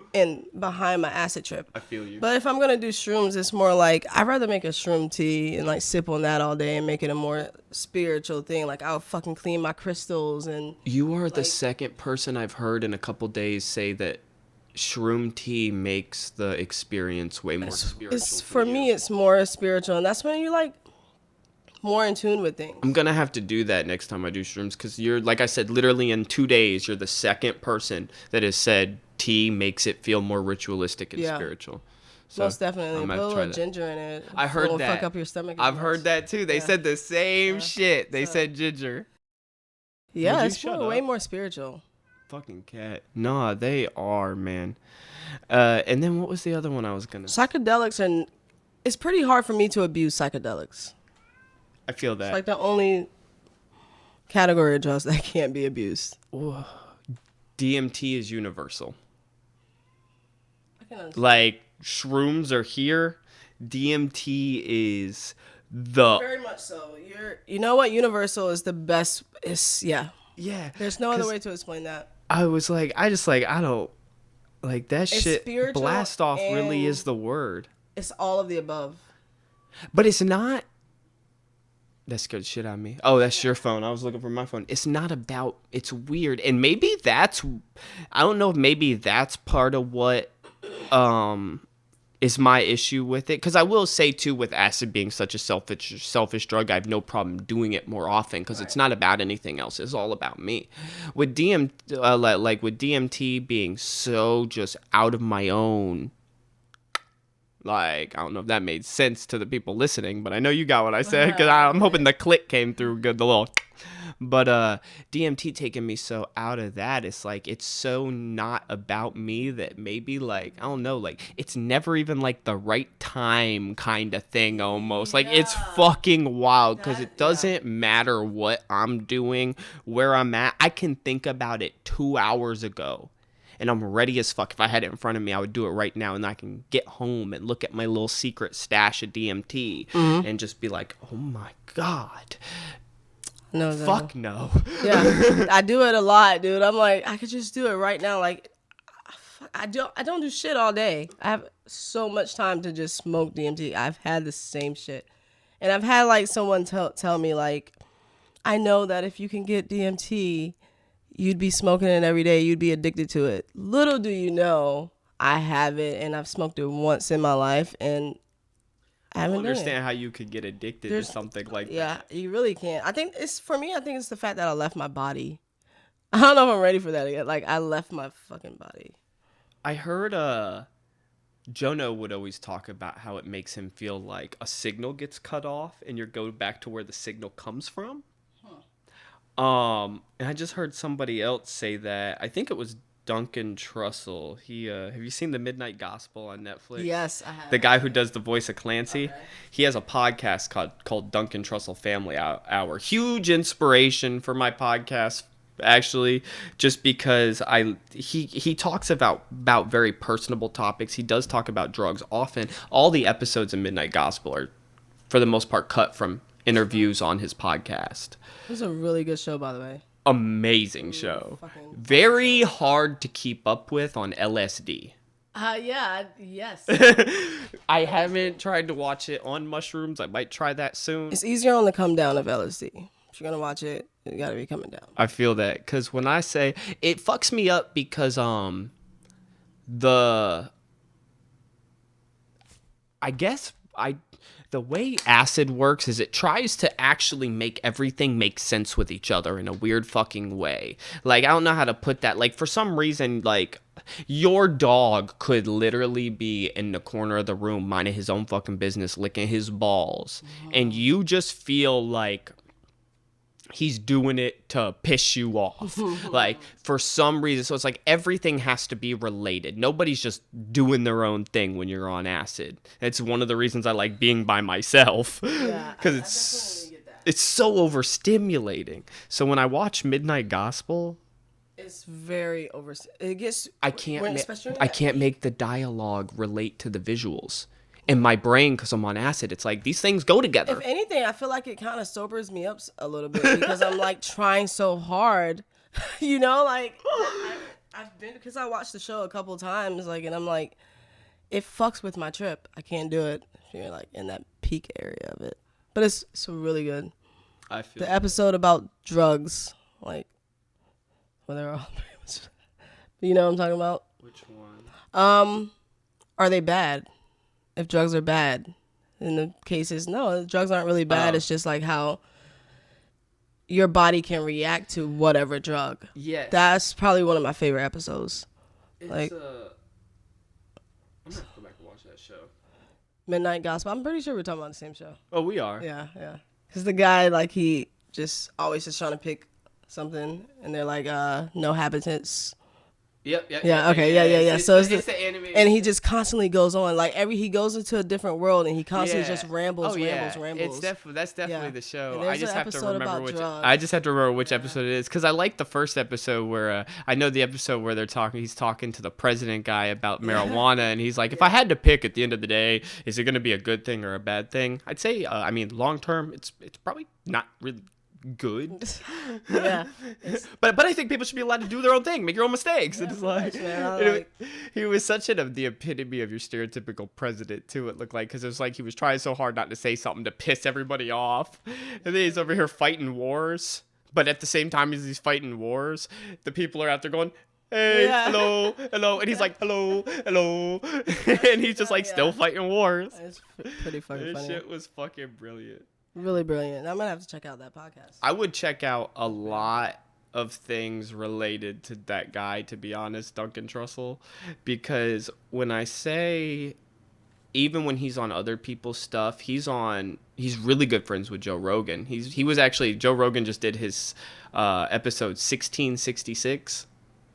behind my acid trip. I feel you. But if I'm gonna do shrooms, it's more like I'd rather make a shroom tea and like sip on that all day and make it a more spiritual thing. Like I'll fucking clean my crystals and. You are the second person I've heard in a couple days say that shroom tea makes the experience way more spiritual. For me, it's more spiritual, and that's when you like. More in tune with things. I'm gonna have to do that next time I do shrooms because you're, like I said, literally in 2 days, you're the second person that has said tea makes it feel more ritualistic and spiritual. So most definitely. Put a little ginger in it. I heard It'll that. Fuck up your stomach. I've heard that too. They said the same shit. They said ginger. Yeah, it's way more spiritual. Fucking cat. Nah, they are, man. And then what was the other one I was gonna? Psychedelics, and it's pretty hard for me to abuse psychedelics. I feel that. It's like the only category of drugs that can't be abused. Ooh. DMT is universal. I can understand. Like, shrooms are here. DMT is the... Very much so. You know what? Universal is the best. Yeah. There's no other way to explain that. I don't... Like, that shit, blast off really is the word. It's all of the above. But it's not... That scared shit out of me. Oh, that's your phone. I was looking for my phone. It's not about... It's weird. And maybe that's... I don't know if maybe that's part of what is my issue with it. Because I will say, too, with acid being such a selfish drug, I have no problem doing it more often because it's not about anything else. It's all about me. With with DMT being so just out of my own... Like, I don't know if that made sense to the people listening, but I know you got what I said because I'm hoping the click came through good, the little. But DMT taking me so out of that, it's like, it's so not about me that maybe, like, I don't know, like, it's never even, like, the right time kind of thing almost. Like, it's fucking wild because it doesn't matter what I'm doing, where I'm at. I can think about it 2 hours ago. And I'm ready as fuck. If I had it in front of me, I would do it right now. And I can get home and look at my little secret stash of DMT and just be like, oh my God. No. Fuck no. Yeah. I do it a lot, dude. I'm like, I could just do it right now. Like, I don't do shit all day. I have so much time to just smoke DMT. I've had the same shit. And I've had like someone tell me like, I know that if you can get DMT, you'd be smoking it every day. You'd be addicted to it. Little do you know, I have it, and I've smoked it once in my life, and I haven't done it. Understand how you could get addicted to something like that. Yeah, you really can't. I think it's the fact that I left my body. I don't know if I'm ready for that again. Like, I left my fucking body. I heard Jono would always talk about how it makes him feel like a signal gets cut off, and you go back to where the signal comes from. And I just heard somebody else say that. I think it was Duncan Trussell. He have you seen The Midnight Gospel on Netflix? Yes, I have. The guy who does the voice of Clancy. Okay. He has a podcast called Duncan Trussell Family Hour. Huge inspiration for my podcast, actually, just because he talks about very personable topics. He does talk about drugs often. All the episodes of Midnight Gospel are, for the most part, cut from interviews on his podcast. It was a really good show, by the way. Amazing show. Fucking Very hard to keep up with on LSD. Yes. I haven't tried to watch it on mushrooms. I might try that soon. It's easier on the come down of LSD. If you're gonna watch it, you gotta be coming down. I feel that because when I say it fucks me up because the I guess the way acid works is it tries to actually make everything make sense with each other in a weird fucking way. Like, I don't know how to put that. Like, for some reason, like, your dog could literally be in the corner of the room minding his own fucking business, licking his balls. And you just feel like he's doing it to piss you off. Like, for some reason. So it's like everything has to be related. Nobody's just doing their own thing when you're on acid. It's one of the reasons I like being by myself. Yeah, Because it's so overstimulating. So when I watch Midnight Gospel, it's very over. It gets. I can't make the dialogue relate to the visuals. In my brain, because I'm on acid, it's like these things go together. If anything, I feel like it kind of sobers me up a little bit because I'm like trying so hard, you know, like I've been, because I watched the show a couple times, like, and I'm like, it fucks with my trip. I can't do it if you're like in that peak area of it. But it's really good. I feel the episode about drugs, like, well, they're all, you know what I'm talking about? Which one? Are they bad? If drugs are bad, in the cases, no, drugs aren't really bad. It's just like how your body can react to whatever drug. Yes. That's probably one of my favorite episodes. It's, like, I'm gonna have to go back and watch that show. Midnight Gospel. I'm pretty sure we're talking about the same show. Oh, we are. Yeah. Because the guy, like, he just always just trying to pick something, and they're like, no habitants. Yep. Yeah. So it's the anime, and he just constantly goes on. Like he goes into a different world, and he constantly just rambles. It's that's definitely the show. I just have to remember which. Drugs. I just have to remember which episode it is because I like the first episode where I know the episode where they're talking. He's talking to the president guy about marijuana, and he's like, "If I had to pick at the end of the day, is it going to be a good thing or a bad thing?" I'd say, I mean, long term, it's probably not really good. Yeah. But I think people should be allowed to do their own thing, make your own mistakes. Yeah, it's like, he was such the epitome of your stereotypical president too. It looked like, because it was like he was trying so hard not to say something to piss everybody off, and then he's over here fighting wars. But at the same time as he's fighting wars, the people are out there going, "Hey, hello," and he's like, "Hello," and he's just like still fighting wars. It's pretty fucking funny. This shit was fucking brilliant. Really brilliant. I'm gonna have to check out that podcast. I would check out a lot of things related to that guy, to be honest, Duncan Trussell, because when I say, even when he's on other people's stuff, he's really good friends with Joe Rogan. Joe Rogan just did his episode 1666.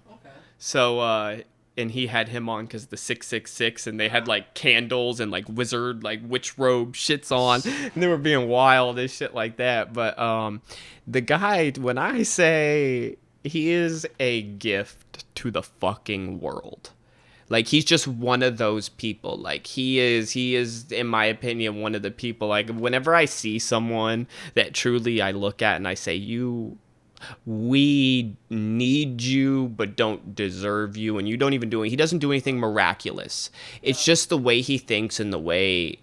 Okay. So and he had him on because the 666, and they had like candles and like wizard, like witch robe shits on, and they were being wild and shit like that. But the guy, when I say he is a gift to the fucking world, like he's just one of those people. Like he is, in my opinion, one of the people. Like whenever I see someone that truly I look at and I say, we need you but don't deserve you, and you don't even do it. He doesn't do anything miraculous. It's just the way he thinks and the way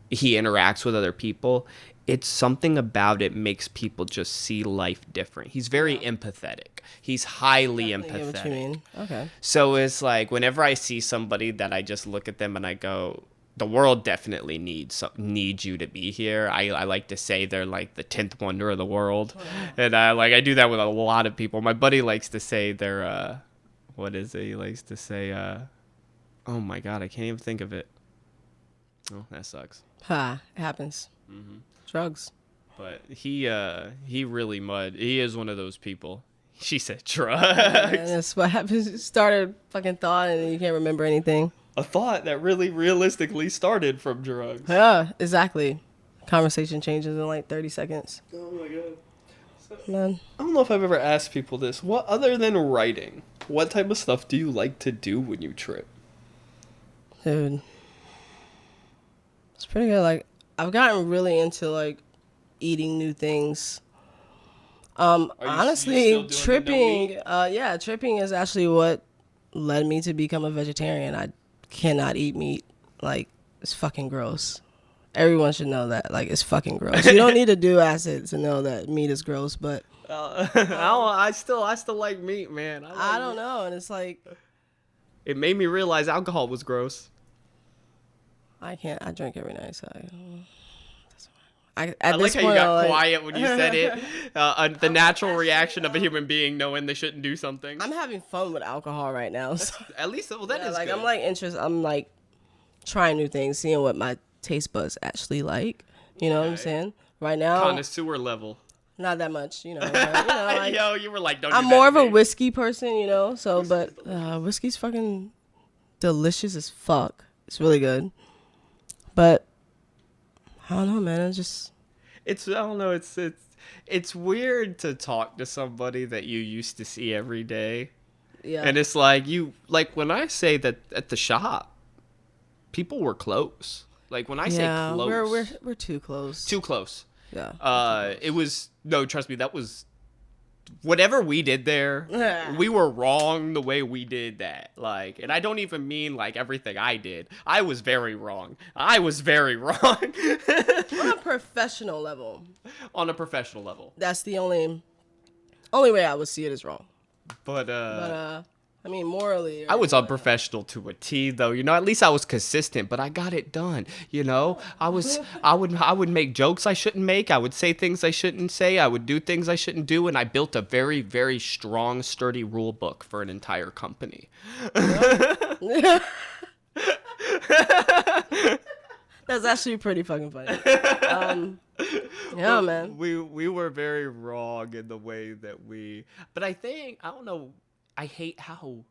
he interacts with other people. It's something about it makes people just see life different. He's very empathetic. He's highly empathetic. Get what you mean. Okay. So it's like whenever I see somebody that I just look at them and I go, the world definitely needs you to be here. I like to say they're like the 10th wonder of the world. And I do that with a lot of people. My buddy likes to say they're what is it? He likes to say oh my god, I can't even think of it. Oh, that sucks. It happens. Mm-hmm. Drugs. But he really he is one of those people. She said drugs. And that's what happens. You started fucking thought and you can't remember anything. A thought that really realistically started from drugs. Yeah, exactly. Conversation changes in like 30 seconds. Oh my god. So, man. I don't know if I've ever asked people this. What, other than writing, what type of stuff do you like to do when you trip? Dude. It's pretty good. Like, I've gotten really into like eating new things. Honestly, tripping. Yeah, tripping is actually what led me to become a vegetarian. I cannot eat meat. Like, it's fucking gross. Everyone should know that. Like, it's fucking gross. You don't need to do acid to know that meat is gross, but I still like meat, man. I don't know. And it's like, it made me realize alcohol was gross. I drink every night, so I like how you got quiet when you said it. The natural reaction of a human being knowing they shouldn't do something. I'm having fun with alcohol right now. So. At least, well, that is like good. I'm like interested. I'm like trying new things, seeing what my taste buds actually like. You know what I'm saying? Right now, connoisseur level. Not that much, you know. But, like, yo, you were like, don't. I'm more of a whiskey person, you know. So, but whiskey's fucking delicious as fuck. It's really good. But I don't know, man. I don't know. It's weird to talk to somebody that you used to see every day. Yeah. And it's like when I say that at the shop, people were close. Like when I say close, we're too close. Too close. Yeah. It was trust me, that was whatever we did there. We were wrong the way we did that. Like, and I don't even mean like everything I did. I was very wrong. On a professional level. On a professional level. That's the only way I would see it as wrong. But I mean, morally. I was unprofessional to a T, though. You know, at least I was consistent, but I got it done. You know, I would make jokes I shouldn't make. I would say things I shouldn't say. I would do things I shouldn't do. And I built a very, very strong, sturdy rule book for an entire company. That's actually pretty fucking funny. Yeah, man. We were very wrong in the way that but I don't know. I hate how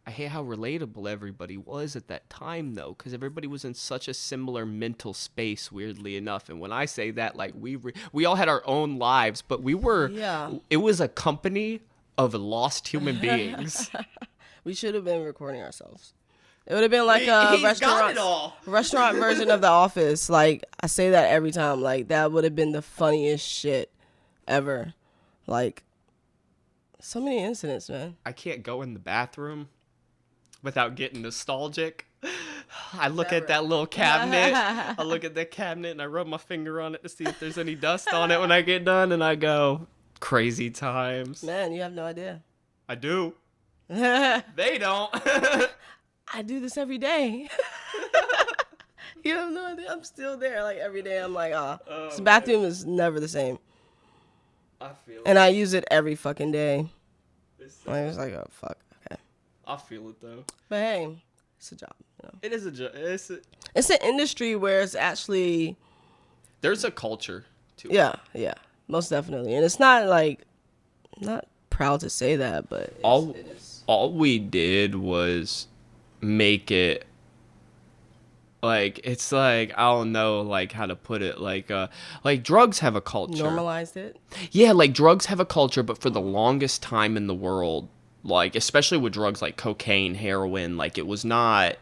relatable everybody was at that time, though, because everybody was in such a similar mental space, weirdly enough. And when I say that, like, we all had our own lives, but it was a company of lost human beings. We should have been recording ourselves. It would have been like a restaurant version of The Office. Like, I say that every time. Like, that would have been the funniest shit ever. Like, so many incidents, man. I can't go in the bathroom without getting nostalgic. I look at that little cabinet. I look at that cabinet and I rub my finger on it to see if there's any dust on it when I get done. And I go, crazy times. Man, you have no idea. I do. They don't. I do this every day. You have no idea. I'm still there. Like, every day I'm like, this bathroom is never the same. I feel it. And I use it every fucking day. I was like, oh, fuck. Okay. I feel it, though. But hey, it's a job. You know? It is a job. It's an industry where it's actually... There's a culture to it. Yeah. Most definitely. And it's not like... Not proud to say that, but it is. All we did was make it... Like, it's like, I don't know, like, how to put it. Like drugs have a culture. Normalized it? Yeah, like, drugs have a culture, but for the longest time in the world, like, especially with drugs like cocaine, heroin, like, it was not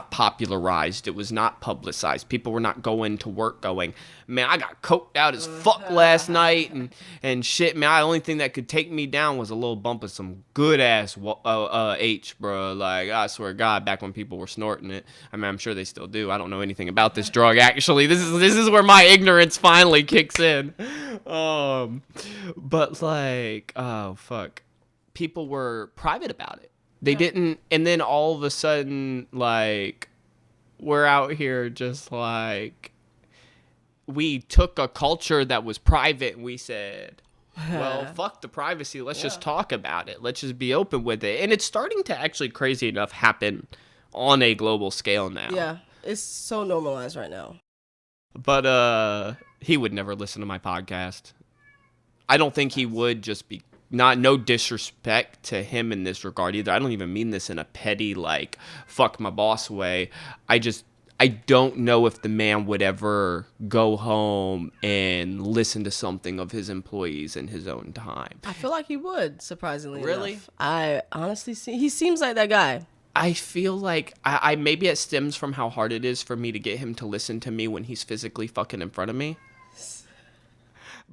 popularized. It was not publicized. People were not going to work going, man, I got coked out as fuck last night and shit, man. The only thing that could take me down was a little bump of some good ass H, bro. Like, I swear to God, back when people were snorting it. I mean, I'm sure they still do. I don't know anything about this drug, actually. This is where my ignorance finally kicks in. But like, oh fuck. People were private about it. They didn't, and then all of a sudden, like, we're out here just like, we took a culture that was private and we said, well, fuck the privacy. Let's just talk about it. Let's just be open with it. And it's starting to actually, crazy enough, happen on a global scale now. Yeah, it's so normalized right now. But he would never listen to my podcast. I don't think he would, just be no disrespect to him in this regard either. I don't even mean this in a petty, like, fuck my boss way. I don't know if the man would ever go home and listen to something of his employees in his own time. I feel like he would, surprisingly Really? enough. I honestly he seems like that guy. I feel like I maybe it stems from how hard it is for me to get him to listen to me when he's physically fucking in front of me.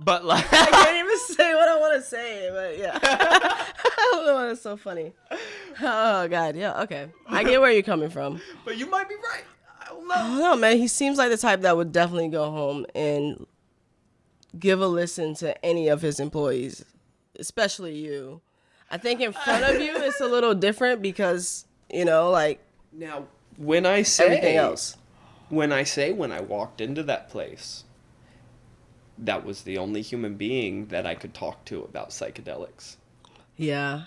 But like, I can't even say what I want to say, but yeah. I don't know why it's so funny. Oh, God. Yeah, okay. I get where you're coming from. but you might be right. I don't know. I don't know, man. He seems like the type that would definitely go home and give a listen to any of his employees, especially you. I think in front of you, it's a little different because, like Now, when I say everything else. when I walked into that place, that was the only human being that I could talk to about psychedelics. Yeah.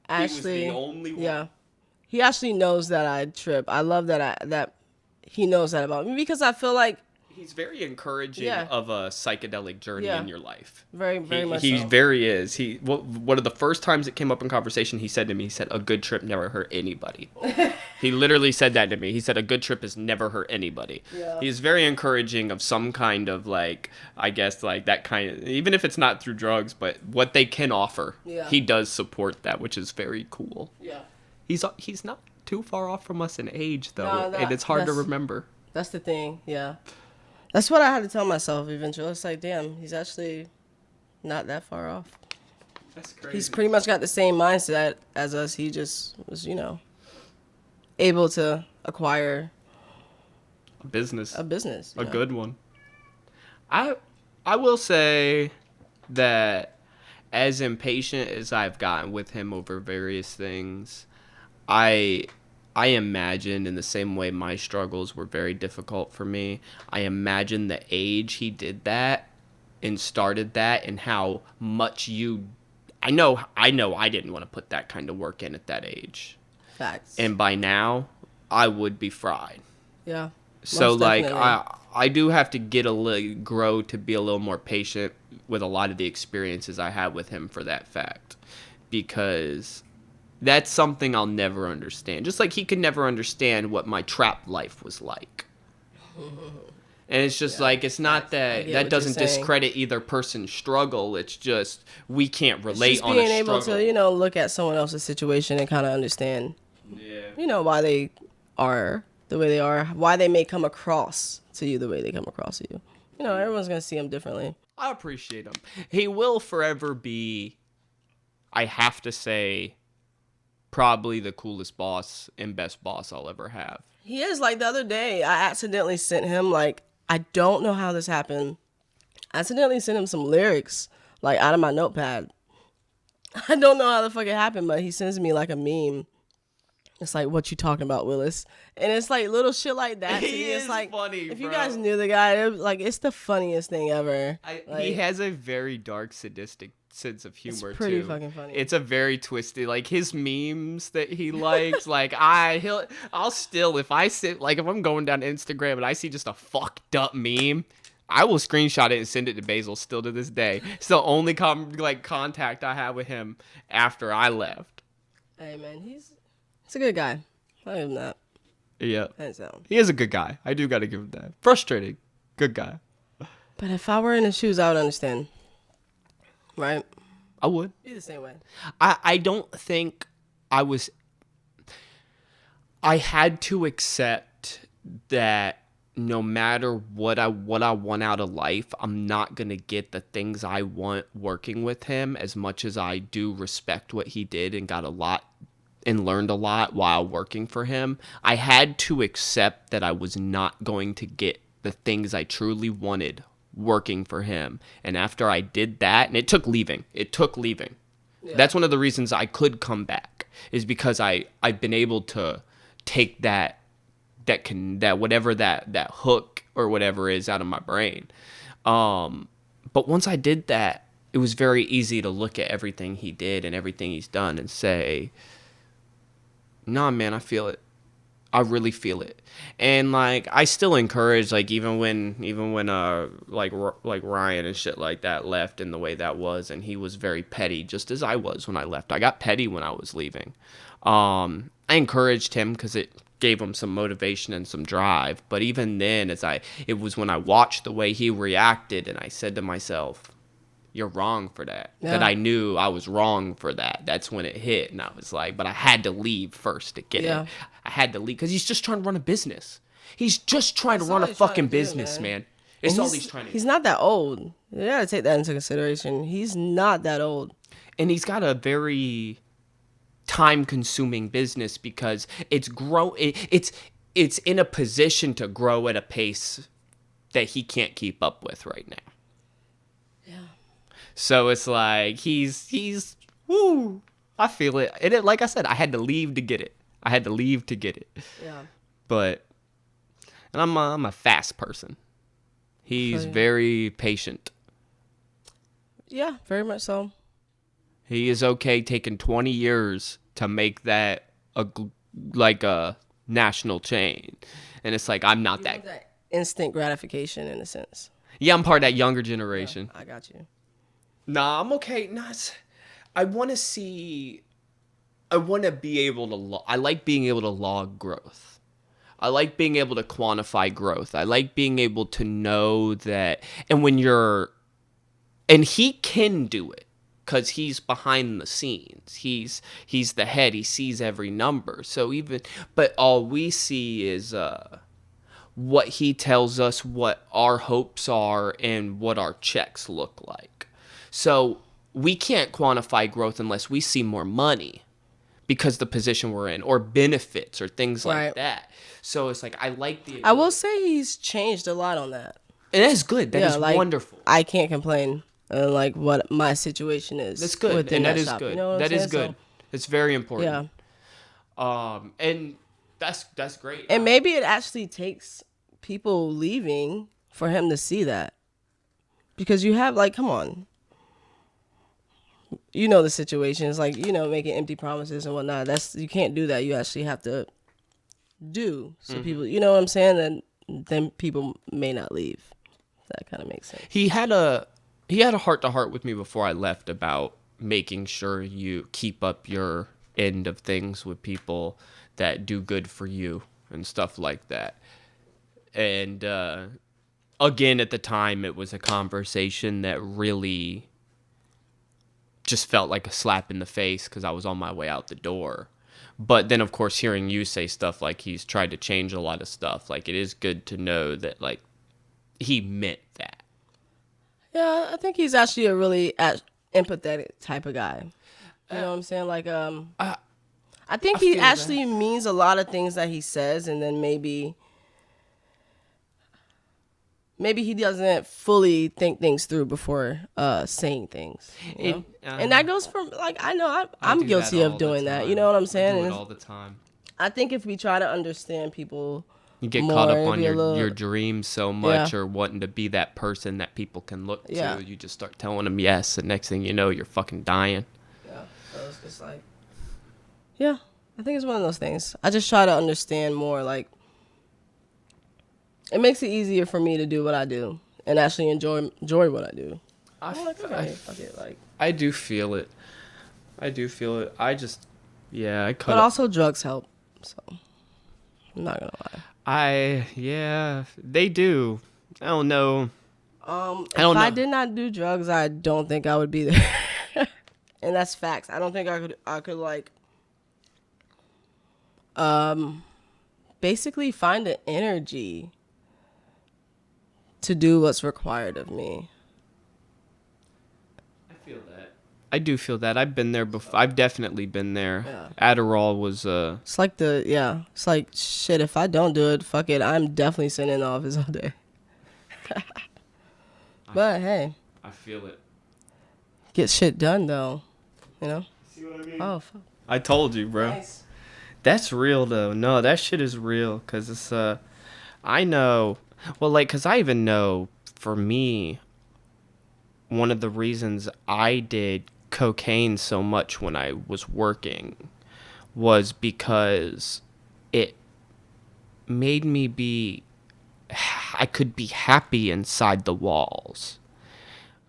He was Actually, the only one. yeah. He actually knows that I trip. I love that he knows that about me because I feel like He's very encouraging Yeah. of a psychedelic journey Yeah. in your life. very, very much He so. very is. One of the first times it came up in conversation, he said to me, he said, a good trip never hurt anybody. He literally said that to me. He said, a good trip has never hurt anybody. Yeah. He's very encouraging of some kind of like, I guess like that kind of, even if it's not through drugs, but what they can offer. Yeah. He does support that, which is very cool. Yeah. He's not too far off from us in age though, No, and it's hard to that's- remember. That's the thing, yeah. That's what I had to tell myself eventually. It's like, damn, he's actually not that far off. That's crazy. He's pretty much got the same mindset as us. He just was, able to acquire a business. a business. A good one. I will say that as impatient as I've gotten with him over various things, I imagine in the same way my struggles were very difficult for me. I imagine the age he did that and started that and how much I know I didn't want to put that kind of work in at that age. Facts. And by now I would be fried. Yeah. So most like definitely. I do have to grow to be a little more patient with a lot of the experiences I had with him for that fact, because that's something I'll never understand. Just like he could never understand what my trap life was like. And it's just like, it's not that get that what doesn't you're saying. discredit either person's struggle. It's just we can't relate just on being a able struggle. to, look at someone else's situation and kind of understand, why they are the way they are, why they may come across to you the way they come across to you. Everyone's going to see them differently. I appreciate him. He will forever be, I have to say, probably the coolest boss and best boss I'll ever have. He is. Like the other day, I accidentally sent him, like, I don't know how this happened. I accidentally sent him some lyrics, like, out of my notepad. I don't know how the fuck it happened, but he sends me, like, a meme. It's like, what you talking about, Willis? And it's like little shit like that. He it's is like, funny, if bro. you guys knew the guy, it's the funniest thing ever. He has a very dark, sadistic sense of humor, pretty too. fucking funny. It's a very twisted, like his memes that he likes. Like I'll still, if I'm going down Instagram and I see just a fucked up meme, I will screenshot it and send it to Basil. Still to this day, it's the only contact I have with him after I left. Hey man, he's a good guy. I give him that. Yeah, Hands down. he is a good guy. I do got to give him that. Frustrating, good guy. But if I were in his shoes, I would understand. Right? I would. Be the same way. I don't think I had to accept that no matter what I want out of life, I'm not going to get the things I want working with him, as much as I do respect what he did and got a lot and learned a lot while working for him. I had to accept that I was not going to get the things I truly wanted working for him. And after I did that, and it took leaving. Yeah. That's one of the reasons I could come back, is because I've been able to take that hook or whatever is out of my brain. But once I did that, it was very easy to look at everything he did and everything he's done and say, nah, man, I feel it. I really feel it. And like, I still encourage, like, even when Ryan and shit like that left in the way that was, and he was very petty, just as I was when I left. I got petty when I was leaving. I encouraged him because it gave him some motivation and some drive. But even then, it was when I watched the way he reacted, and I said to myself, you're wrong for that. Yeah. That I knew I was wrong for that. That's when it hit. And I was like, but I had to leave first to get it. I had to leave because he's just trying to run a business. He's just trying to run a fucking business, man. It's all he's trying to. He's not that old. You gotta take that into consideration. He's not that old, and he's got a very time-consuming business because it's in a position to grow at a pace that he can't keep up with right now. Yeah. So it's like he's woo. I feel it. Like I said, I had to leave to get it. Yeah. But and I'm a fast person. He's very patient. Yeah, very much so. He is okay taking 20 years to make that a national chain. And it's like, I'm not that instant gratification in a sense. Yeah, I'm part of that younger generation. Yeah, I got you. Nah, I'm okay. I want to be able to I like being able to log growth. I like being able to quantify growth. I like being able to know that, and he can do it because he's behind the scenes. He's the head. He sees every number. But all we see is what he tells us, what our hopes are, and what our checks look like. So we can't quantify growth unless we see more money because the position we're in, or benefits or things like that. So it's like, I like the ability. I will say he's changed a lot on that. And that's good. That is wonderful. I can't complain like what my situation is. That's good. And that is good. You know that is good. So, it's very important. Yeah. And that's great. And maybe it actually takes people leaving for him to see that. Because you have, like, come on. You know the situations, like, making empty promises and whatnot. You can't do that. You actually have to do. So people, you know what I'm saying? And then people may not leave. That kind of makes sense. He had a heart-to-heart with me before I left about making sure you keep up your end of things with people that do good for you and stuff like that. And again, at the time, it was a conversation that really just felt like a slap in the face because I was on my way out the door. But then, of course, hearing you say stuff like he's tried to change a lot of stuff, like, it is good to know that, like, he meant that. Yeah, I think he's actually a really empathetic type of guy. You know what I'm saying? Like, I think he actually means a lot of things that he says, and then maybe he doesn't fully think things through before saying things. You know? And that goes from, like, I know I'm guilty of doing that. You know what I'm saying? I do it all the time. I think if we try to understand people, you get caught up on your dreams so much, or wanting to be that person that people can look to. You just start telling them yes, and next thing you know, you're fucking dying. Yeah, so it's just like, yeah, I think it's one of those things. I just try to understand more, like, it makes it easier for me to do what I do and actually enjoy what I do. I do feel it. I just, I cut. But also drugs help, so I'm not gonna lie. They do. I don't know. If I did not do drugs, I don't think I would be there. And that's facts. I don't think I could like basically find an energy to do what's required of me. I do feel that. I've been there before. I've definitely been there. Yeah. Adderall was It's like it's like, shit, if I don't do it, fuck it. I'm definitely sitting in the office all day. But hey. I feel it. Get shit done though. You know? See what I mean? Oh, fuck. I told you, bro. Nice. That's real though. No, that shit is real. Cause it's I know. Well, like, cause I even know, for me, one of the reasons I did cocaine so much when I was working was because it made me I could be happy inside the walls,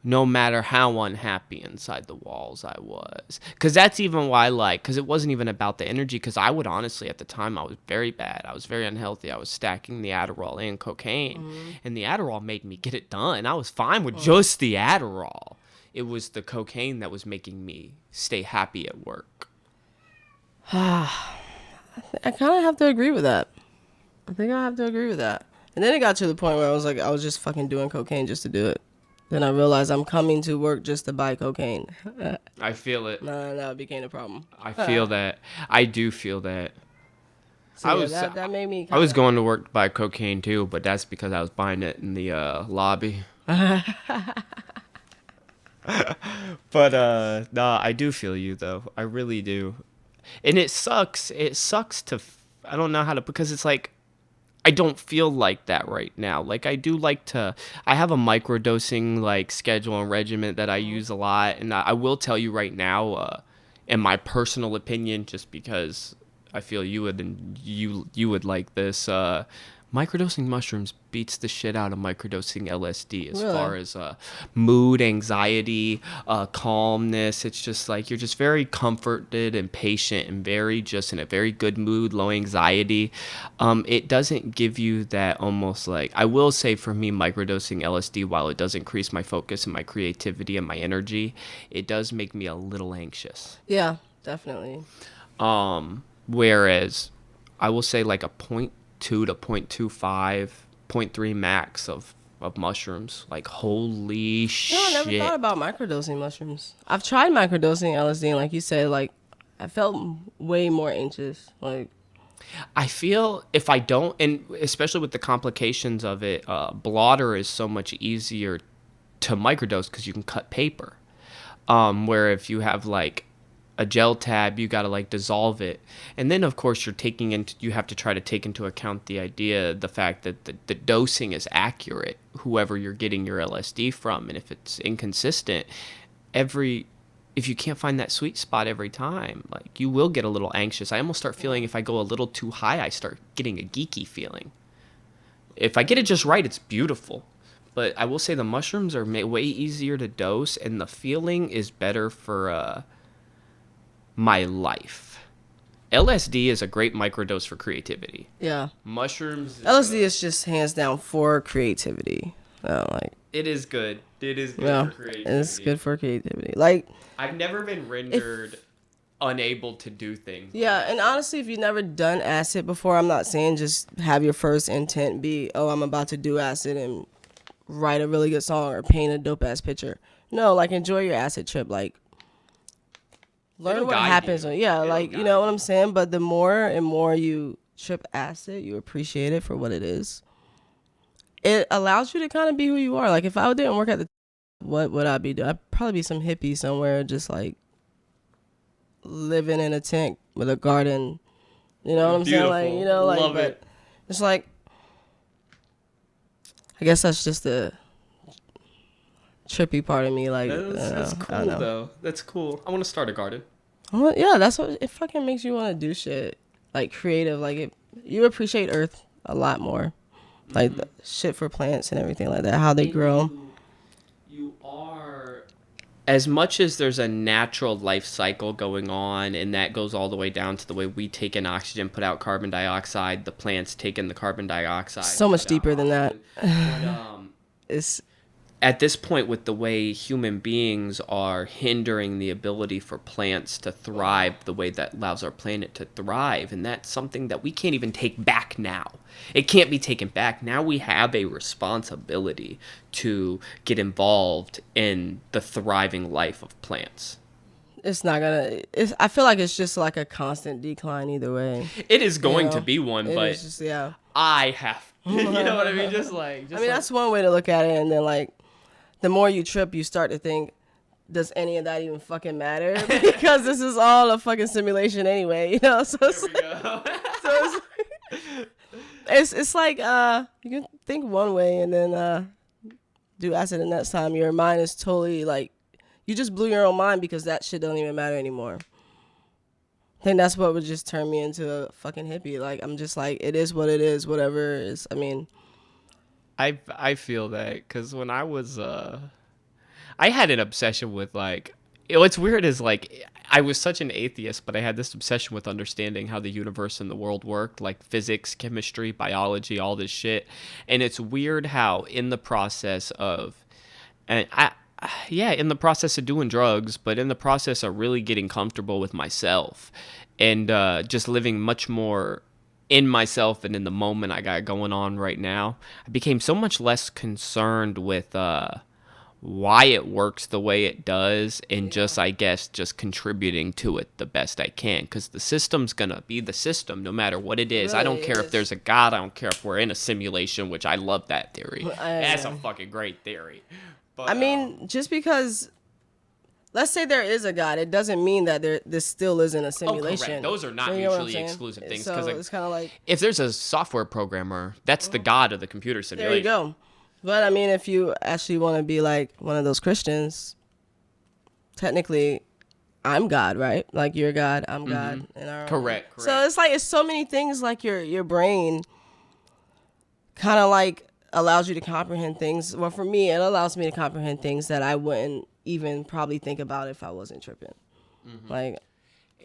no matter how unhappy inside the walls I was. Because that's even why because it wasn't even about the energy, because I would honestly, at the time, I was very bad. I was very unhealthy. I was stacking the Adderall and cocaine, and the Adderall made me get it done. I was fine with just the Adderall. It was the cocaine that was making me stay happy at work. I kind of have to agree with that. I think I have to agree with that. And then it got to the point where I was like, I was just fucking doing cocaine just to do it. Then I realized I'm coming to work just to buy cocaine. I feel it. No, it became a problem. I feel that. I do feel that. So that made me I was going to work to buy cocaine too, but that's because I was buying it in the lobby. But nah, I do feel you though. I really do. And it sucks. It sucks to I don't know how to, because it's like I don't feel like that right now. Like I do like to I have a microdosing like schedule and regimen that I use a lot, and I will tell you right now in my personal opinion, just because I feel you would like this. Microdosing mushrooms beats the shit out of microdosing LSD as Really? far as mood, anxiety, calmness. It's just like you're just very comforted and patient and very just in a very good mood, low anxiety. It doesn't give you that almost like, I will say for me, microdosing LSD, while it does increase my focus and my creativity and my energy, it does make me a little anxious. Yeah, definitely. Whereas I will say like a 0.2 to 0.25, 0.3 max of mushrooms. Like, holy shit. No, I never thought about microdosing mushrooms. I've tried microdosing LSD, and like you said, like I felt way more anxious. Like I feel if I don't, and especially with the complications of it, blotter is so much easier to microdose because you can cut paper. Where if you have like a gel tab, you got to like dissolve it. And then of course you have to try to take into account the fact that the dosing is accurate, whoever you're getting your LSD from. And if it's inconsistent, if you can't find that sweet spot every time, like you will get a little anxious. I almost start feeling if I go a little too high, I start getting a geeky feeling. If I get it just right, it's beautiful. But I will say the mushrooms are way easier to dose, and the feeling is better for my life. LSD is a great microdose for creativity. yeah, Mushrooms. LSD is just hands down for creativity. Like It is good. It is good yeah, for creativity. it's good for creativity. Like I've never been rendered unable to do things. yeah, and honestly, if you've never done acid before, I'm not saying just have your first intent be, oh, I'm about to do acid and write a really good song or paint a dope ass picture. No, like enjoy your acid trip. Like learn what happens. Yeah, like you know what I'm saying. But the more and more you trip acid, you appreciate it for what it is. It allows you to kind of be who you are. Like if I didn't work at the, what would I be doing? I'd probably be some hippie somewhere, just like living in a tent with a garden. You know what I'm saying? Like you know, like Love but it. it's like I guess that's just the trippy part of me. Like That's cool though. That's cool. I want to start a garden. Yeah, that's what it fucking makes you want to do shit like creative. Like you appreciate Earth a lot more, like the shit for plants and everything like that, how they grow. You are, as much as there's a natural life cycle going on, and that goes all the way down to the way we take in oxygen, put out carbon dioxide, the plants take in the carbon dioxide. So much deeper than that. But, It's at this point, with the way human beings are hindering the ability for plants to thrive the way that allows our planet to thrive, and that's something that we can't even take back now. It can't be taken back. Now we have a responsibility to get involved in the thriving life of plants. it's not gonna. I feel like it's just like a constant decline either way. It is going to be one, but It's just, yeah. I have. You know what I mean? Just I mean, that's one way to look at it, and then like, the more you trip, you start to think, does any of that even fucking matter? Because this is all a fucking simulation anyway, you know. So it's it's like you can think one way and then do acid, and next time your mind is totally like you just blew your own mind because that shit don't even matter anymore. I think that's what would just turn me into a fucking hippie. Like I'm just like, it is what it is, whatever it is. I mean, I feel that because when I was I had an obsession with like, what's weird is like I was such an atheist, but I had this obsession with understanding how the universe and the world worked, like physics, chemistry, biology, all this shit. And it's weird how in the process of in the process of doing drugs, but in the process of really getting comfortable with myself and just living much more in myself and in the moment I got going on right now, I became so much less concerned with why it works the way it does, and just, I guess, just contributing to it the best I can, because the system's gonna be the system no matter what it is. Really, I don't care if there's a God. I don't care if we're in a simulation, which I love that theory. That's a fucking great theory. But, I mean, just because, let's say there is a God, it doesn't mean that this still isn't a simulation. Oh, correct. Those are not mutually exclusive things. So it's kind of like, if there's a software programmer, that's the God of the computer simulation. There you go. But I mean, if you actually want to be like one of those Christians, technically, I'm God, right? Like, you're God, I'm God. Correct. So it's like, it's so many things, like your brain kind of like allows you to comprehend things. Well, for me, it allows me to comprehend things that I wouldn't even probably think about if I wasn't tripping. Like,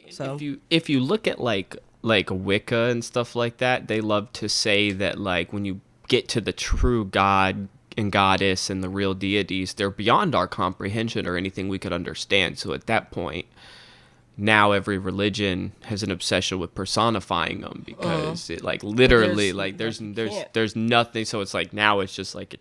so if you look at like Wicca and stuff like that, they love to say that, like, when you get to the true God and goddess and the real deities, they're beyond our comprehension or anything we could understand. So at that point, now every religion has an obsession with personifying them, because it, like, literally, like, there's nothing. So it's like, now it's just like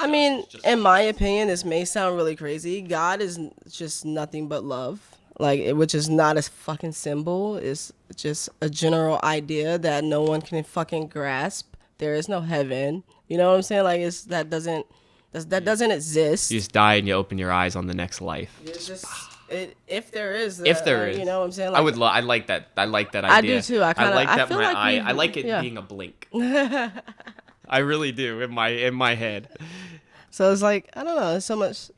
I mean, in my opinion, this may sound really crazy. God is just nothing but love. Like, which is not a fucking symbol. It's just a general idea that no one can fucking grasp. There is no heaven. You know what I'm saying? Like, that doesn't exist. You just die and you open your eyes on the next life. If there is, if there is, you know what I'm saying? Like, I like that. I like that idea. I do too. I like that. I like it being a blink. I really do in my head. So it's like, I don't know. There's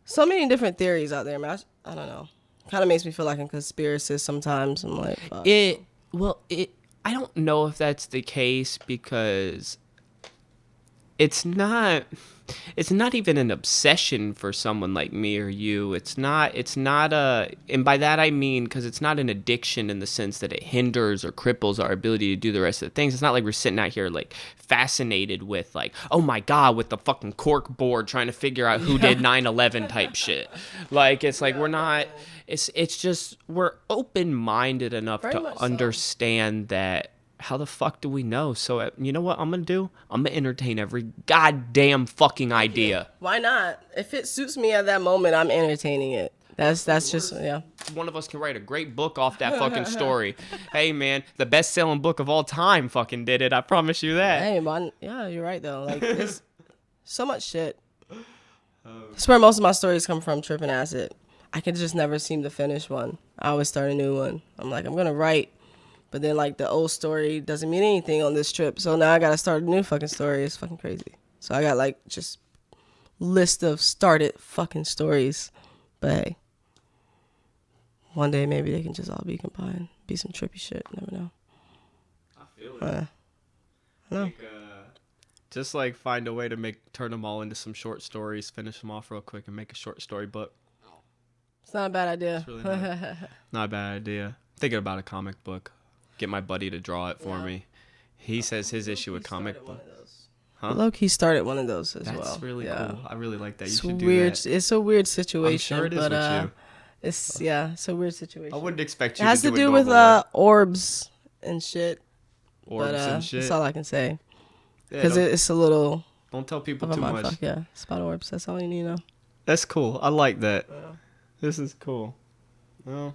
so many different theories out there, man. I don't know. Kind of makes me feel like a conspiracist sometimes. I'm like, fuck. I don't know if that's the case, because it's not even an obsession for someone like me or you. It's not and by that I mean, because it's not an addiction in the sense that it hinders or cripples our ability to do the rest of the things. It's not like we're sitting out here like fascinated with, like, oh my God, with the fucking cork board trying to figure out who did 9/11 type shit. Like, it's like, we're not, it's just, we're open-minded enough to understand that, how the fuck do we know? So, you know what I'm going to do? I'm going to entertain every goddamn fucking idea. Why not? If it suits me at that moment, I'm entertaining it. That's just, yeah. One of us can write a great book off that fucking story. Hey, man, the best-selling book of all time fucking did it. I promise you that. Hey, man. Yeah, you're right, though. Like, there's so much shit. That's where most of my stories come from, tripping acid. I can just never seem to finish one. I always start a new one. I'm like, I'm going to write. But then, like, the old story doesn't mean anything on this trip. So now I got to start a new fucking story. It's fucking crazy. So I got, like, just list of started fucking stories. But, hey, one day maybe they can just all be combined. Be some trippy shit. Never know. I feel it. I know. Like, just, like, find a way to turn them all into some short stories, finish them off real quick, and make a short story book. It's not a bad idea. It's really not a bad idea. Thinking about a comic book. Get my buddy to draw it for me. He says his issue with comic book. Huh? Loki started one of those as well. That's really cool. I really like that. You should do that. It's a weird situation. I'm sure it is with you. It's a weird situation. I wouldn't expect you to do it. It has to do with orbs and shit. And shit. That's all I can say. Because it's a little. Don't tell people too much. Fuck, yeah, it's about orbs. That's all you need to know. That's cool. I like that. This is cool. Well,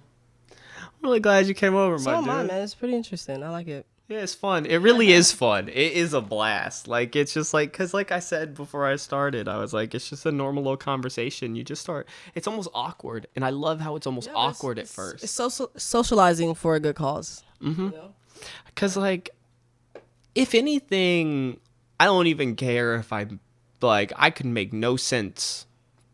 I'm really glad you came over, my dude. Man. It's pretty interesting. I like it. Yeah, it's fun. It really is fun. It is a blast. Like, it's just like, because like I said before I started, I was like, it's just a normal little conversation. You just start, it's almost awkward. And I love how it's almost awkward at first. It's socializing for a good cause. Mm-hmm. Because, like, if anything, I don't even care if I could make no sense.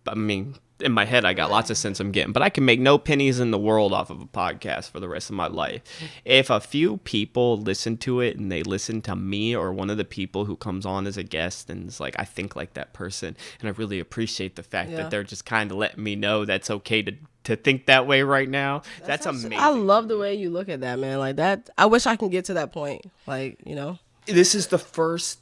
I mean, in my head, I got lots of sense I'm getting, but I can make no pennies in the world off of a podcast for the rest of my life. If a few people listen to it and they listen to me or one of the people who comes on as a guest and it's like, I think like that person, and I really appreciate the fact that they're just kind of letting me know that's okay to think that way right now. That's amazing. I love the way you look at that, man. Like that, I wish I can get to that point. Like, you know, this is the first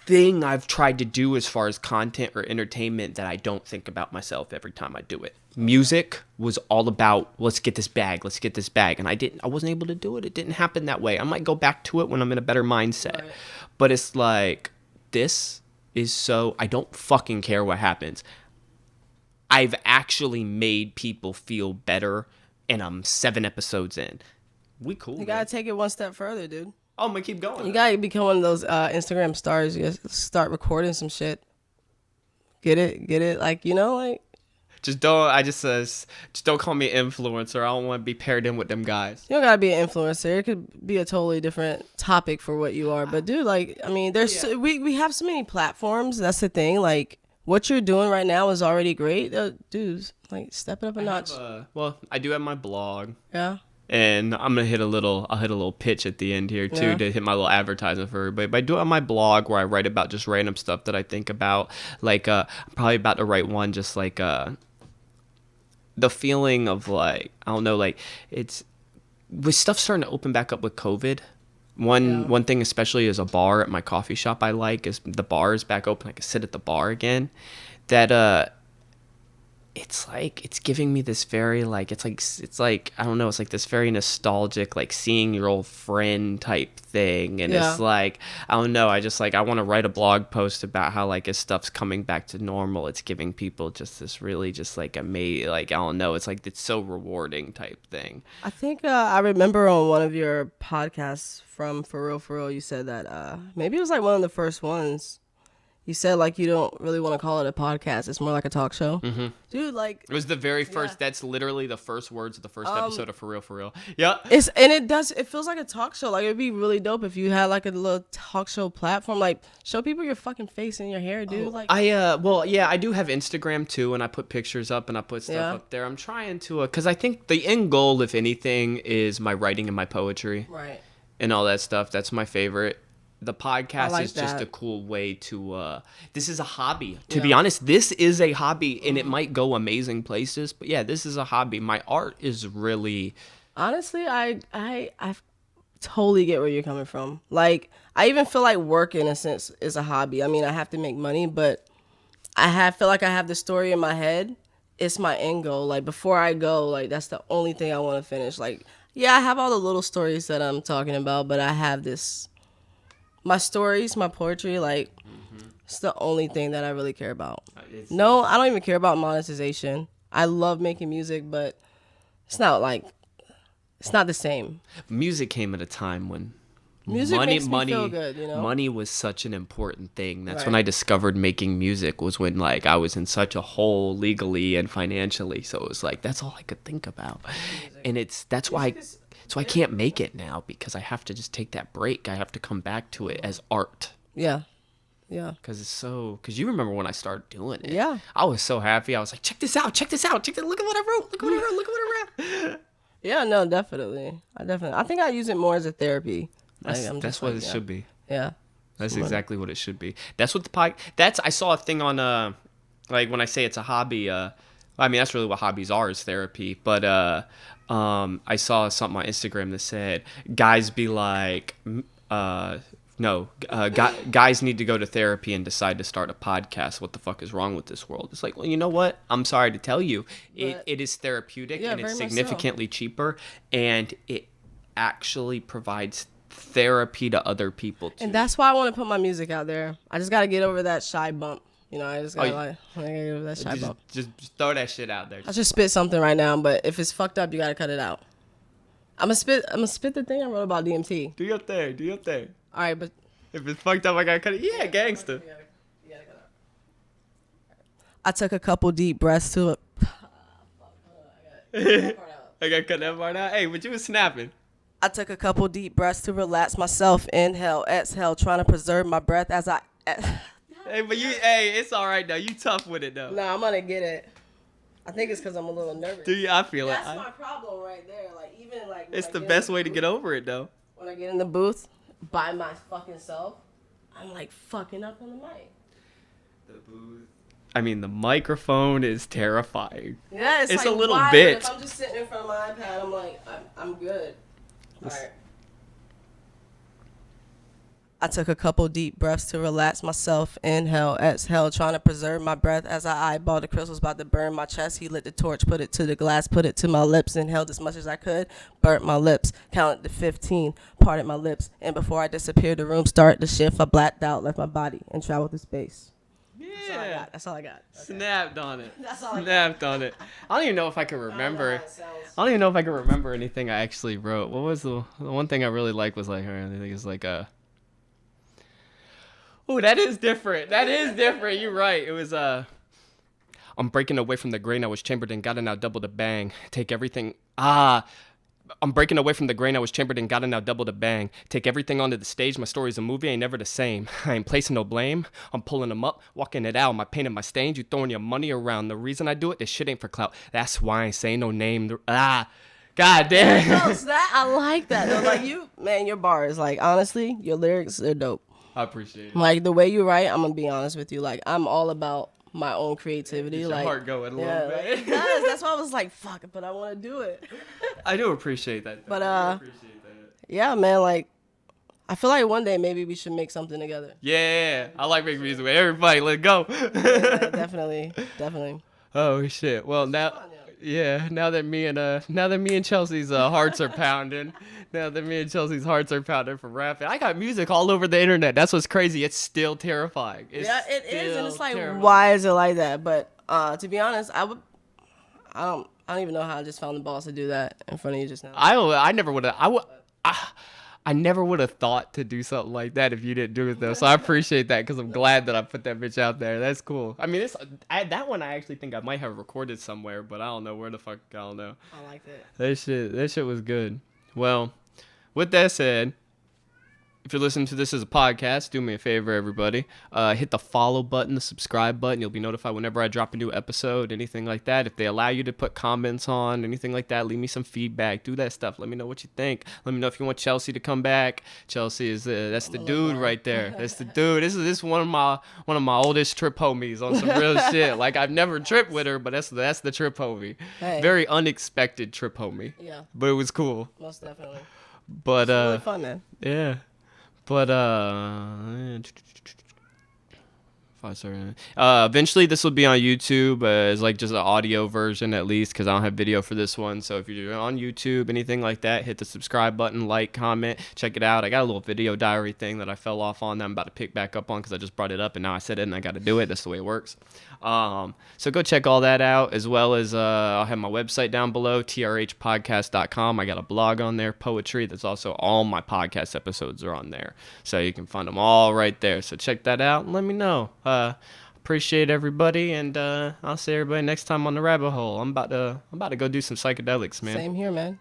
thing I've tried to do as far as content or entertainment that I don't think about myself every time I do it. Music was all about, let's get this bag. And I wasn't able to do it. It didn't happen that way. I might go back to it when I'm in a better mindset. Right. But it's like, this is so, I don't fucking care what happens. I've actually made people feel better, and I'm 7 episodes in. We cool. You gotta take it one step further, dude. Oh, I'm gonna keep going. You gotta become one of those Instagram stars. You gotta start recording some shit. Get it? Like, you know, like. Just don't call me influencer. I don't want to be paired in with them guys. You don't gotta be an influencer. It could be a totally different topic for what you are. But dude, like, I mean, we have so many platforms. That's the thing. Like, what you're doing right now is already great. Dudes, like, step it up a notch. I do have my blog. Yeah. And I'm gonna hit a little pitch at the end here too, to hit my little advertisement for everybody. But I do it on my blog where I write about just random stuff that I think about. Like I'm probably about to write one just like the feeling of, like, I don't know, like, it's with stuff starting to open back up with COVID. One thing especially is a bar at my coffee shop I like is the bar is back open. I can sit at the bar again. That it's like, it's giving me this very, like, it's like I don't know, it's like this very nostalgic, like, seeing your old friend type thing. And it's like, I don't know, I want to write a blog post about how, like, as stuff's coming back to normal, it's giving people just this really just like like, I don't know, it's like, it's so rewarding type thing. I think I remember on one of your podcasts from For Real, you said that maybe it was like one of the first ones. You said, like, you don't really want to call it a podcast. It's more like a talk show. Mm-hmm. Dude, like... It was the very first... That's literally the first words of the first episode of For Real. Yeah. It feels like a talk show. Like, it'd be really dope if you had, like, a little talk show platform. Like, show people your fucking face and your hair, dude. Like, I do have Instagram, too, and I put pictures up and I put stuff up there. I'm trying to... Because I think the end goal, if anything, is my writing and my poetry. Right. And all that stuff. That's my favorite. The podcast is just that. a cool way to this is a hobby. To be honest, this is a hobby, and it might go amazing places, but yeah, this is a hobby. My art is really... Honestly, I totally get where you're coming from. Like, I even feel like work, in a sense, is a hobby. I mean, I have to make money, but feel like I have the story in my head. It's my end goal. Like, before I go, like, that's the only thing I want to finish. Like, yeah, I have all the little stories that I'm talking about, but I have this... My stories, my poetry, like, it's the only thing that I really care about. I don't even care about monetization. I love making music, but it's not the same. Music came at a time when music makes me feel good, you know? Money was such an important thing. That's when I discovered making music, was when, like, I was in such a hole legally and financially. So it was like, that's all I could think about. And that's why I can't make it now, because I have to just take that break. I have to come back to it as art. Yeah. Yeah. Because you remember when I started doing it. Yeah. I was so happy. I was like, check this out. Look at what I wrote. Look what I wrote. Yeah, no, definitely. I think I use it more as a therapy. That's what it should be. Yeah. That's exactly what it should be. That's what I saw a thing on, like, when I say it's a hobby, I mean, that's really what hobbies are, is therapy. But I saw something on Instagram that said guys be like, guys need to go to therapy and decide to start a podcast. What the fuck is wrong with this world? It's like, well, you know what? I'm sorry to tell you, it is therapeutic, and it's significantly cheaper, and it actually provides therapy to other people too. And that's why I want to put my music out there. I just got to get over that shy bump. You know, I just gotta get over that shy bump. Just throw that shit out there. I should spit something right now, but if it's fucked up, you gotta cut it out. I'm gonna spit the thing I wrote about DMT. Do your thing. All right, but if it's fucked up, I gotta cut it. Yeah, gangster. You gotta cut it out. I took a couple deep breaths to it. I gotta cut that part out. Hey, but you was snapping. I took a couple deep breaths to relax myself. Inhale, exhale, trying to preserve my breath as I. Hey, but it's all right though. You tough with it though. Nah, I'm gonna get it. I think it's because I'm a little nervous. Dude, I feel it. That's my problem right there. Like, even like. It's the best way to get over it though. When I get in the booth by my fucking self, I'm like fucking up on the mic. The booth. I mean, the microphone is terrifying. Yeah, it's like, a little why? bit. If I'm just sitting in front of my iPad, I'm like, I'm good. All right. I took a couple deep breaths to relax myself. Inhale, exhale, trying to preserve my breath as I eyeballed the crystals about to burn my chest. He lit the torch, put it to the glass, put it to my lips, inhaled as much as I could, burnt my lips, counted to 15, parted my lips, and before I disappeared, the room started to shift. I blacked out, left my body, and traveled through space. Yeah. That's all I got. Okay. Snapped on it. That's all I got. Snapped on it. I don't even know if I can remember. I don't even know if I can remember anything I actually wrote. What was the one thing I really liked was like, I think it's like oh, that is different. That is different. You're right. It was I'm breaking away from the grain I was chambered in, gotta now double the bang. Take everything. I'm breaking away from the grain I was chambered in, gotta now double the bang. Take everything onto the stage, my story's a movie, ain't never the same. I ain't placing no blame, I'm pulling them up, walking it out. My pain and my stains, you throwing your money around. The reason I do it, this shit ain't for clout. That's why I ain't saying no name. God damn. That I like that though. Like you, man, your bars, like honestly, your lyrics are dope. I appreciate it. Like the way you write, I'm gonna be honest with you. Like I'm all about my own creativity. Get your like heart going a little yeah, bit. like, it does. That's why I was like, fuck it, but I want to do it. I do appreciate that. But I do appreciate that. yeah, man, like I feel like one day maybe we should make something together. Yeah, I like making music with everybody. Let's go. Yeah, definitely. Oh shit. Well now, yeah. Now that me and Chelsea's hearts are pounding. Now that me and Chelsea's hearts are pounding from rapping, I got music all over the internet. That's what's crazy. It's still terrifying. It is, and it's like, terrifying. why is it like that? But to be honest, I don't even know how I just found the balls to do that in front of you just now. I never would have. I never would have thought to do something like that if you didn't do it though. So I appreciate that because I'm glad that I put that bitch out there. That's cool. I mean, that one I actually think I might have recorded somewhere, but I don't know where the fuck. I don't know. I like it. That shit was good. Well, with that said, if you're listening to this as a podcast, do me a favor, everybody. Hit the follow button, the subscribe button. You'll be notified whenever I drop a new episode, anything like that. If they allow you to put comments on, anything like that, leave me some feedback. Do that stuff. Let me know what you think. Let me know if you want Chelsea to come back. Chelsea is that's the dude right there. That's the dude. This is one of my oldest trip homies on some real shit. Like I've never tripped with her, but that's the trip homie. Hey. Very unexpected trip homie. Yeah. But it was cool. Most definitely. But it's really fun, man. Yeah. But eventually this will be on YouTube as like just an audio version at least because I don't have video for this one. So if you're on YouTube, anything like that, hit the subscribe button, like, comment, check it out. I got a little video diary thing that I fell off on that I'm about to pick back up on because I just brought it up and now I said it and I got to do it. That's the way it works. So go check all that out as well as I'll have my website down below, trhpodcast.com. I got a blog on there, poetry. That's also all my podcast episodes are on there. So you can find them all right there. So check that out and let me know. Appreciate everybody, and I'll see everybody next time on the rabbit hole. I'm about to go do some psychedelics, man. Same here, man.